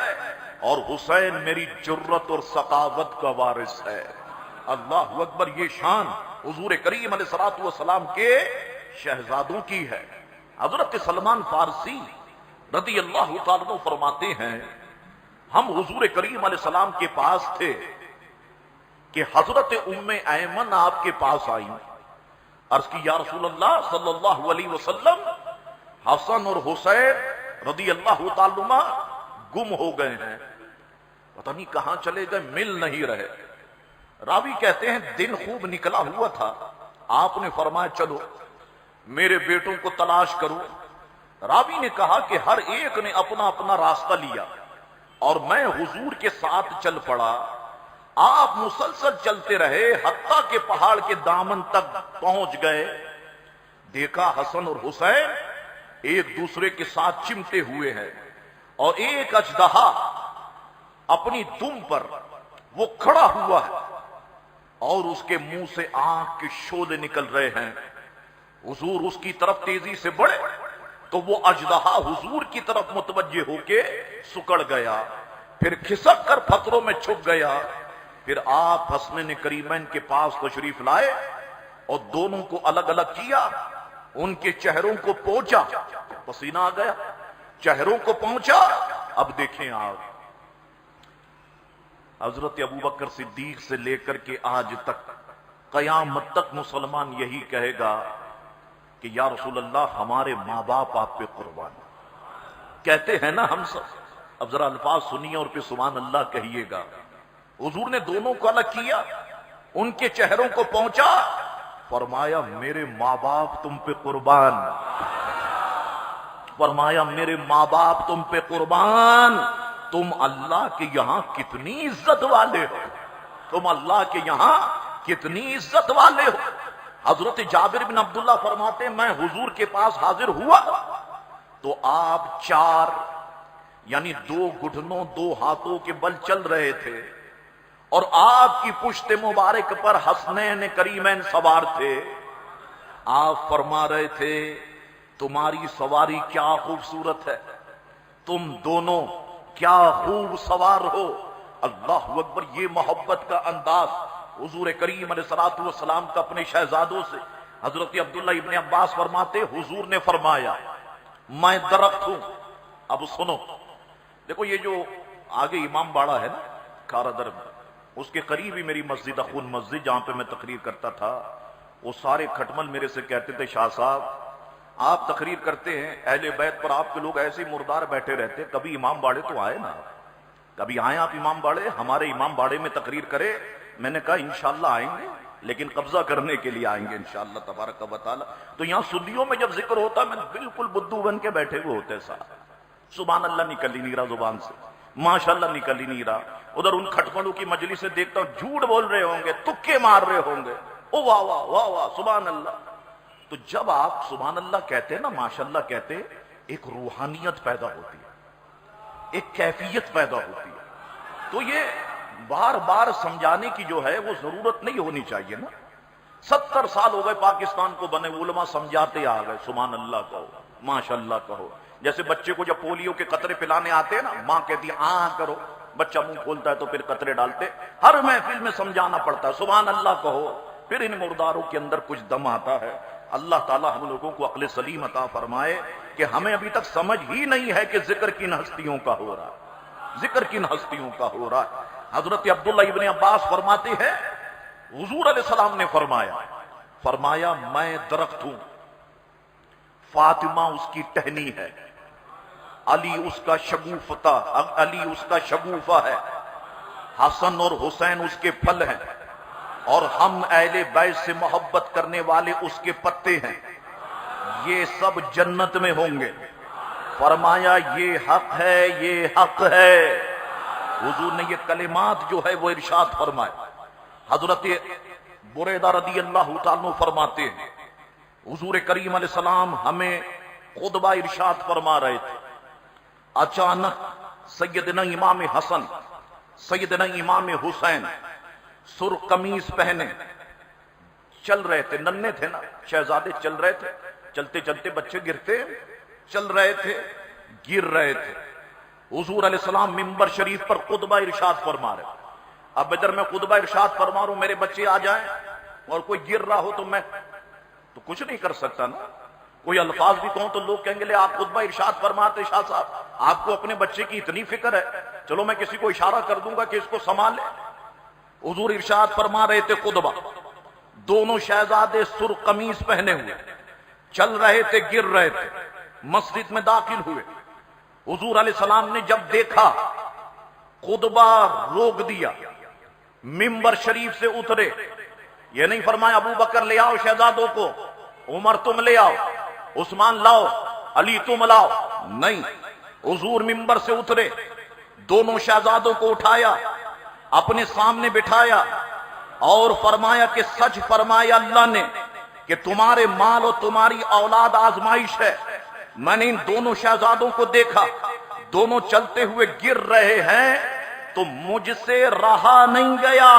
اور حسین میری جرت اور سخاوت کا وارث ہے۔ اللہ اکبر، یہ شان حضور کریم علیہ الصلوۃ والسلام کے شہزادوں کی ہے۔ حضرت سلمان فارسی رضی اللہ تعالیٰ عنہ فرماتے ہیں ہم حضور کریم علیہ السلام کے پاس تھے کہ حضرت ام ایمن آپ کے پاس آئی، عرض کی یا رسول اللہ صلی اللہ علیہ وسلم، حسن اور حسین رضی اللہ تعالیٰ عنہ گم ہو گئے ہیں، پتہ نہیں کہاں چلے گئے، مل نہیں رہے۔ راوی کہتے ہیں دن خوب نکلا ہوا تھا، آپ نے فرمایا چلو میرے بیٹوں کو تلاش کرو۔ راوی نے کہا کہ ہر ایک نے اپنا اپنا راستہ لیا اور میں حضور کے ساتھ چل پڑا۔ آپ مسلسل چلتے رہے حتیٰ کہ پہاڑ کے دامن تک پہنچ گئے۔ دیکھا حسن اور حسین ایک دوسرے کے ساتھ چمٹے ہوئے ہیں اور ایک اژدہا اپنی دم پر وہ کھڑا ہوا ہے اور اس کے منہ سے آنکھ کے شعلے نکل رہے ہیں۔ حضور اس کی طرف تیزی سے بڑھے تو وہ اژدہا حضور کی طرف متوجہ ہو کے سکڑ گیا، پھر کھسک کر پتھروں میں چھپ گیا۔ پھر آپ حسنین کریمین کے پاس تشریف لائے اور دونوں کو الگ الگ کیا، ان کے چہروں کو پہنچا، پسینہ آ گیا، چہروں کو پہنچا۔ اب دیکھیں آپ، حضرت ابوبکر صدیق سے لے کر کے آج تک قیامت تک مسلمان یہی کہے گا کہ یا رسول اللہ ہمارے ماں باپ آپ پہ قربان، کہتے ہیں نا ہم سب۔ اب ذرا الفاظ سنیے اور پھر سبحان اللہ کہیے گا۔ حضور نے دونوں کو الگ کیا، ان کے چہروں کو پہنچا، فرمایا میرے ماں باپ تم پہ قربان، فرمایا میرے ماں باپ تم پہ قربان، تم اللہ کے یہاں کتنی عزت والے ہو، تم اللہ کے یہاں کتنی عزت والے ہو۔ حضرت جابر بن عبداللہ فرماتے میں حضور کے پاس حاضر ہوا تو آپ چار یعنی دو گھٹنوں دو ہاتھوں کے بل چل رہے تھے اور آپ کی پشت مبارک پر حسنین کریمین سوار تھے۔ آپ فرما رہے تھے تمہاری سواری کیا خوبصورت ہے، تم دونوں کیا خوب سوار ہو۔ اللہ اکبر، یہ محبت کا انداز حضور کریم علیہ الصلوۃ والسلام کا اپنے شہزادوں سے۔ حضرت عبداللہ ابن عباس فرماتے حضور نے فرمایا میں درخت ہوں۔ اب سنو، دیکھو یہ جو آگے امام باڑہ ہے نا کھارا در میں، اس کے قریب ہی میری مسجد اخون مسجد جہاں پہ میں تقریر کرتا تھا، وہ سارے کھٹمل میرے سے کہتے تھے شاہ صاحب آپ تقریر کرتے ہیں اہل بیت پر، آپ کے لوگ ایسے مردار بیٹھے رہتے، کبھی امام باڑے تو آئے نا، کبھی آئیں آپ امام باڑے، ہمارے امام باڑے میں تقریر کرے۔ میں نے کہا انشاءاللہ آئیں گے، لیکن قبضہ کرنے کے لیے آئیں گے انشاءاللہ تبارک و تعالی۔ تو یہاں سنیوں میں جب ذکر ہوتا میں بالکل بدو بن کے بیٹھے ہوئے ہوتے صاحب، سبحان اللہ نکل ہی نہیں رہا زبان سے، ماشاءاللہ نکل ہی نہیں رہا۔ ادھر ان کھٹملوں کی مجلس سے دیکھتا ہوں جھوٹ بول رہے ہوں گے، تکے مار رہے ہوں گے، او واہ واہ واہ واہ سبحان اللہ۔ تو جب آپ سبحان اللہ کہتے ہیں نا، ماشاءاللہ کہتے، ایک روحانیت پیدا ہوتی ہے، ایک کیفیت پیدا ہوتی ہے۔ تو یہ بار بار سمجھانے کی جو ہے وہ ضرورت نہیں ہونی چاہیے نا۔ 70 سال ہو گئے پاکستان کو بنے، علماء سمجھاتے آ گئے، سبحان اللہ کہو، ماشاءاللہ کہو۔ جیسے بچے کو جب پولیو کے قطرے پلانے آتے ہیں نا، ماں کہتی ہے آ کرو، بچہ منہ کھولتا ہے تو پھر قطرے ڈالتے، ہر محفل میں سمجھانا پڑتا ہے سبحان اللہ کہو، پھر ان مرداروں کے اندر کچھ دم آتا ہے۔ اللہ تعالی ہم لوگوں کو عقل سلیم عطا فرمائے کہ ہمیں ابھی تک سمجھ ہی نہیں ہے کہ ذکر کن ہستیوں کا ہو رہا ہے، ذکر کن ہستیوں کا ہو رہا ہے۔ حضرت عبداللہ ابن عباس فرماتے ہیں حضور علیہ السلام نے فرمایا میں درخت ہوں، فاطمہ اس کی ٹہنی ہے، علی اس کا شگوفہ ہے، حسن اور حسین اس کے پھل ہیں، اور ہم اہل بیت سے محبت کرنے والے اس کے پتے ہیں، یہ سب جنت میں ہوں گے۔ فرمایا یہ حق ہے، یہ حق ہے۔ حضور نے یہ کلمات جو ہے وہ ارشاد فرمائے۔ حضرت بریدہ رضی اللہ تعالیٰ فرماتے ہیں حضور کریم علیہ السلام ہمیں خطبہ ارشاد فرما رہے تھے، اچانک سیدنا امام حسن سیدنا امام حسین سرخ قمیص پہنے چل رہے تھے، ننھے تھے نا شہزادے، چل رہے تھے، چلتے چلتے بچے گرتے، چل رہے تھے، گر رہے تھے. حضور علیہ السلام ممبر شریف پر خطبہ ارشاد فرما رہے. اب ادھر میں خطبہ ارشاد فرما رہا ہوں، میرے بچے آ جائیں اور کوئی گر رہا ہو تو میں تو کچھ نہیں کر سکتا نا. کوئی الفاظ بھی کہوں تو لوگ کہیں گے لے آپ خطبہ ارشاد فرماتے شاہ صاحب، آپ کو اپنے بچے کی اتنی فکر ہے، چلو میں کسی کو اشارہ کر دوں گا کہ اس کو سنبھال لے. حضور ارشاد فرما رہے تھے خطبہ، دونوں شہزادے سرخ قمیص پہنے ہوئے چل رہے تھے، گر رہے تھے. مسجد میں داخل ہوئے. حضور علیہ السلام نے جب دیکھا خطبہ روک دیا، ممبر شریف سے اترے. یہ نہیں فرمایا ابو بکر لے آؤ شہزادوں کو، عمر تم لے آؤ، عثمان لاؤ، علی تم لاؤ. نہیں، حضور ممبر سے اترے، دونوں شہزادوں کو اٹھایا، اپنے سامنے بٹھایا اور فرمایا کہ سچ فرمایا اللہ نے کہ تمہارے مال اور تمہاری اولاد آزمائش ہے. میں نے ان دونوں شہزادوں کو دیکھا، دونوں چلتے ہوئے گر رہے ہیں تو مجھ سے رہا نہیں گیا.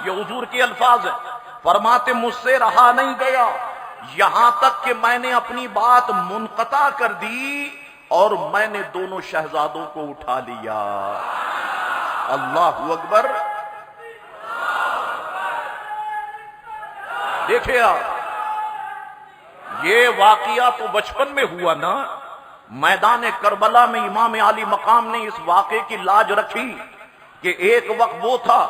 یہ حضور کے الفاظ ہیں. فرماتے مجھ سے رہا نہیں گیا، یہاں تک کہ میں نے اپنی بات منقطع کر دی اور میں نے دونوں شہزادوں کو اٹھا لیا. اللہ اکبر. دیکھیں آپ، یہ واقعہ تو بچپن میں ہوا نا. میدان کربلا میں امام عالی مقام نے اس واقعے کی لاج رکھی کہ ایک وقت وہ تھا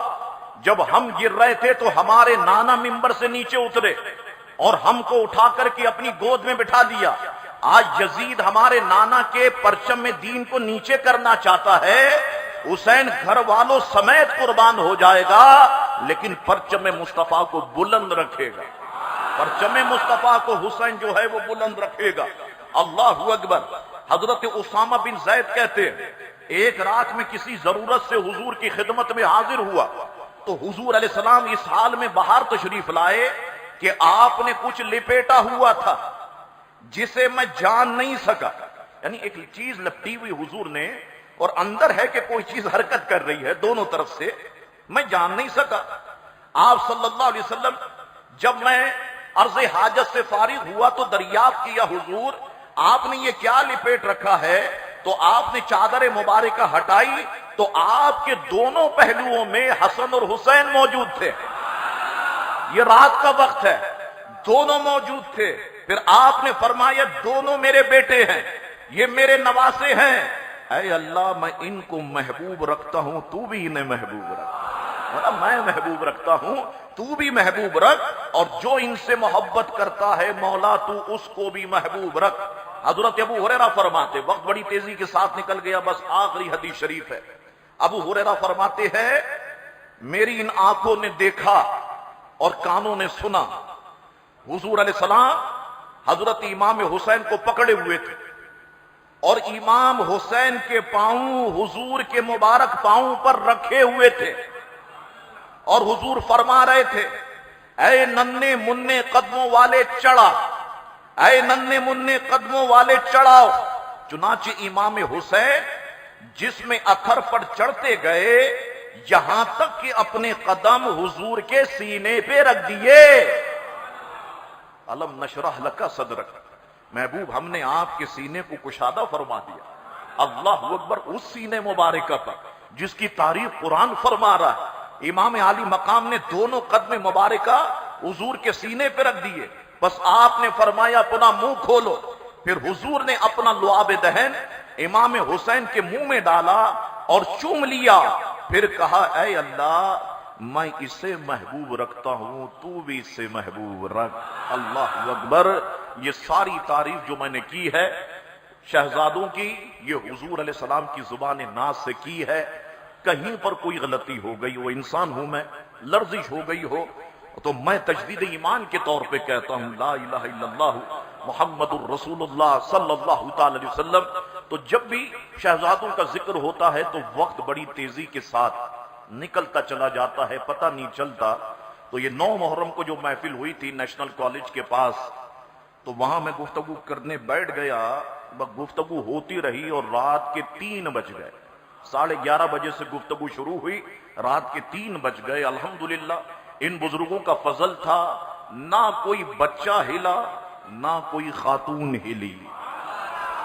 جب ہم گر رہے تھے تو ہمارے نانا ممبر سے نیچے اترے اور ہم کو اٹھا کر کے اپنی گود میں بٹھا دیا. آج یزید ہمارے نانا کے پرچم میں دین کو نیچے کرنا چاہتا ہے. حسین گھر والوں سمیت قربان ہو جائے گا لیکن پرچم مصطفیٰ کو بلند رکھے گا. پرچم مصطفیٰ کو حسین جو ہے وہ بلند رکھے گا. اللہ اکبر. حضرت اسامہ بن زید کہتے ہیں ایک رات میں کسی ضرورت سے حضور کی خدمت میں حاضر ہوا تو حضور علیہ السلام اس حال میں باہر تشریف لائے کہ آپ نے کچھ لپیٹا ہوا تھا جسے میں جان نہیں سکا. یعنی ایک چیز لپٹی ہوئی حضور نے اور اندر ہے کہ کوئی چیز حرکت کر رہی ہے دونوں طرف سے، میں جان نہیں سکا. آپ صلی اللہ علیہ وسلم جب میں عرض حاجت سے فارغ ہوا تو دریافت کیا حضور آپ نے یہ کیا لپیٹ رکھا ہے؟ تو آپ نے چادر مبارکہ ہٹائی تو آپ کے دونوں پہلوؤں میں حسن اور حسین موجود تھے. یہ رات کا وقت ہے، دونوں موجود تھے. پھر آپ نے فرمایا دونوں میرے بیٹے ہیں، یہ میرے نواسے ہیں. اے اللہ میں ان کو محبوب رکھتا ہوں، تو بھی انہیں محبوب رکھ. میں محبوب رکھتا ہوں، تو بھی محبوب رکھ، اور جو ان سے محبت کرتا ہے مولا تو اس کو بھی محبوب رکھ. حضرت ابو ہریرہ فرماتے، وقت بڑی تیزی کے ساتھ نکل گیا، بس آخری حدیث شریف ہے. ابو ہریرہ فرماتے ہیں میری ان آنکھوں نے دیکھا اور کانوں نے سنا حضور علیہ السلام حضرت امام حسین کو پکڑے ہوئے تھے اور امام حسین کے پاؤں حضور کے مبارک پاؤں پر رکھے ہوئے تھے اور حضور فرما رہے تھے اے ننھے مننے قدموں والے چڑھا، اے ننھے مننے قدموں والے چڑھاؤ. چنانچہ امام حسین جس میں اثر پر چڑھتے گئے یہاں تک کہ اپنے قدم حضور کے سینے پہ رکھ دیے. الم نشرح لک صدرک، محبوب ہم نے آپ کے سینے کو کشادہ فرما دیا. اللہ اکبر. اس سینے مبارکہ پر جس کی تعریف قرآن فرما رہا ہے، امام عالی مقام نے دونوں قدم مبارکہ حضور کے سینے پہ رکھ دیے. بس آپ نے فرمایا اپنا منہ کھولو. پھر حضور نے اپنا لعاب دہن امام حسین کے منہ میں ڈالا اور چوم لیا. پھر کہا اے اللہ میں اسے محبوب رکھتا ہوں، تو بھی اسے محبوب رکھ. اللہ اکبر. یہ ساری تعریف جو میں نے کی ہے شہزادوں کی، یہ حضور علیہ السلام کی زبان ناز سے کی ہے. کہیں پر کوئی غلطی ہو گئی، وہ انسان ہوں میں، لرزش ہو گئی ہو تو میں تجدید ایمان کے طور پہ کہتا ہوں لا الہ الا اللہ محمد الرسول اللہ صلی اللہ تعالی علیہ وسلم. تو جب بھی شہزادوں کا ذکر ہوتا ہے تو وقت بڑی تیزی کے ساتھ نکلتا چلا جاتا ہے، پتہ نہیں چلتا. تو یہ 9 محرم کو جو محفل ہوئی تھی نیشنل کالج کے پاس، تو وہاں میں گفتگو کرنے بیٹھ گیا. گفتگو ہوتی رہی اور رات کے 3 بج گئے. 11:30 بجے سے گفتگو شروع ہوئی، رات کے 3 بج گئے. الحمدللہ ان بزرگوں کا فضل تھا، نہ کوئی بچہ ہلا نہ کوئی خاتون ہلی.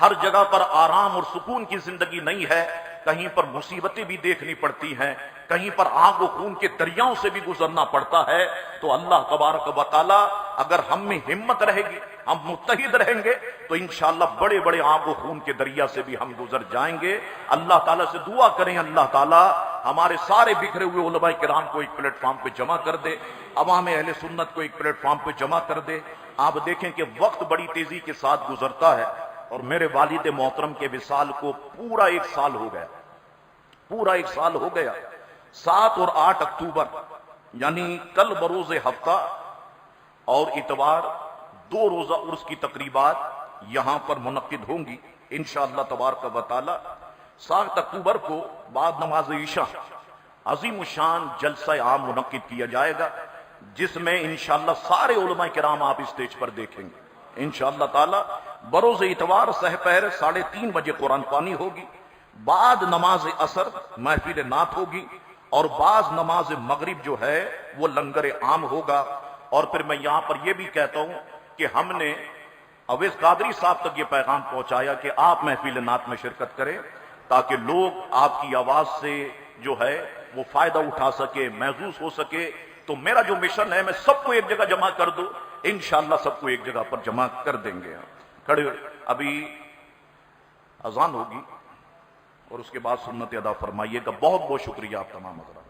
ہر جگہ پر آرام اور سکون کی زندگی نہیں ہے، کہیں پر مصیبتیں بھی دیکھنی پڑتی ہیں، کہیں پر آگ و خون کے دریاؤں سے بھی گزرنا پڑتا ہے۔ تو اللہ تبارک و تعالی اگر ہم میں ہمت رہے گی، ہم متحد رہیں گے، تو انشاءاللہ بڑے بڑے آگ و خون کے دریا سے بھی ہم گزر جائیں گے۔ اللہ تعالیٰ سے دعا کریں، اللہ تعالیٰ ہمارے سارے بکھرے ہوئے علماء کرام کو ایک پلیٹ فارم پہ جمع کر دے، عوام اہل سنت کو ایک پلیٹ فارم پہ جمع کر دے۔ آپ دیکھیں کہ وقت بڑی تیزی کے ساتھ گزرتا ہے، اور میرے والد محترم کے وصال کو پورا 1 سال ہو گیا، پورا 1 سال ہو گیا۔ 7 اور 8 اکتوبر یعنی کل بروز ہفتہ اور اتوار 2 روزہ عرس کی تقریبات یہاں پر منعقد ہوں گی انشاءاللہ تبارک و تعالی۔ 7 اکتوبر کو بعد نماز عشاء عظیم الشان جلسہ عام منعقد کیا جائے گا، جس میں انشاءاللہ سارے علماء کرام آپ اسٹیج پر دیکھیں گے انشاءاللہ تعالی۔ بروز اتوار سحپہر 3:30 بجے قرآن خوانی ہوگی، بعد نماز عصر محفل نعت ہوگی، اور بعض نماز مغرب جو ہے وہ لنگر عام ہوگا۔ اور پھر میں یہاں پر یہ بھی کہتا ہوں کہ ہم نے اویس قادری صاحب تک یہ پیغام پہنچایا کہ آپ محفل نعت میں شرکت کریں، تاکہ لوگ آپ کی آواز سے جو ہے وہ فائدہ اٹھا سکے، محظوظ ہو سکے۔ تو میرا جو مشن ہے، میں سب کو ایک جگہ جمع کر دوں، انشاءاللہ سب کو ایک جگہ پر جمع کر دیں گے۔ کھڑے ابھی اذان ہوگی اور اس کے بعد سنت ادا فرمائیے گا۔ بہت بہت شکریہ آپ تمام حضرات۔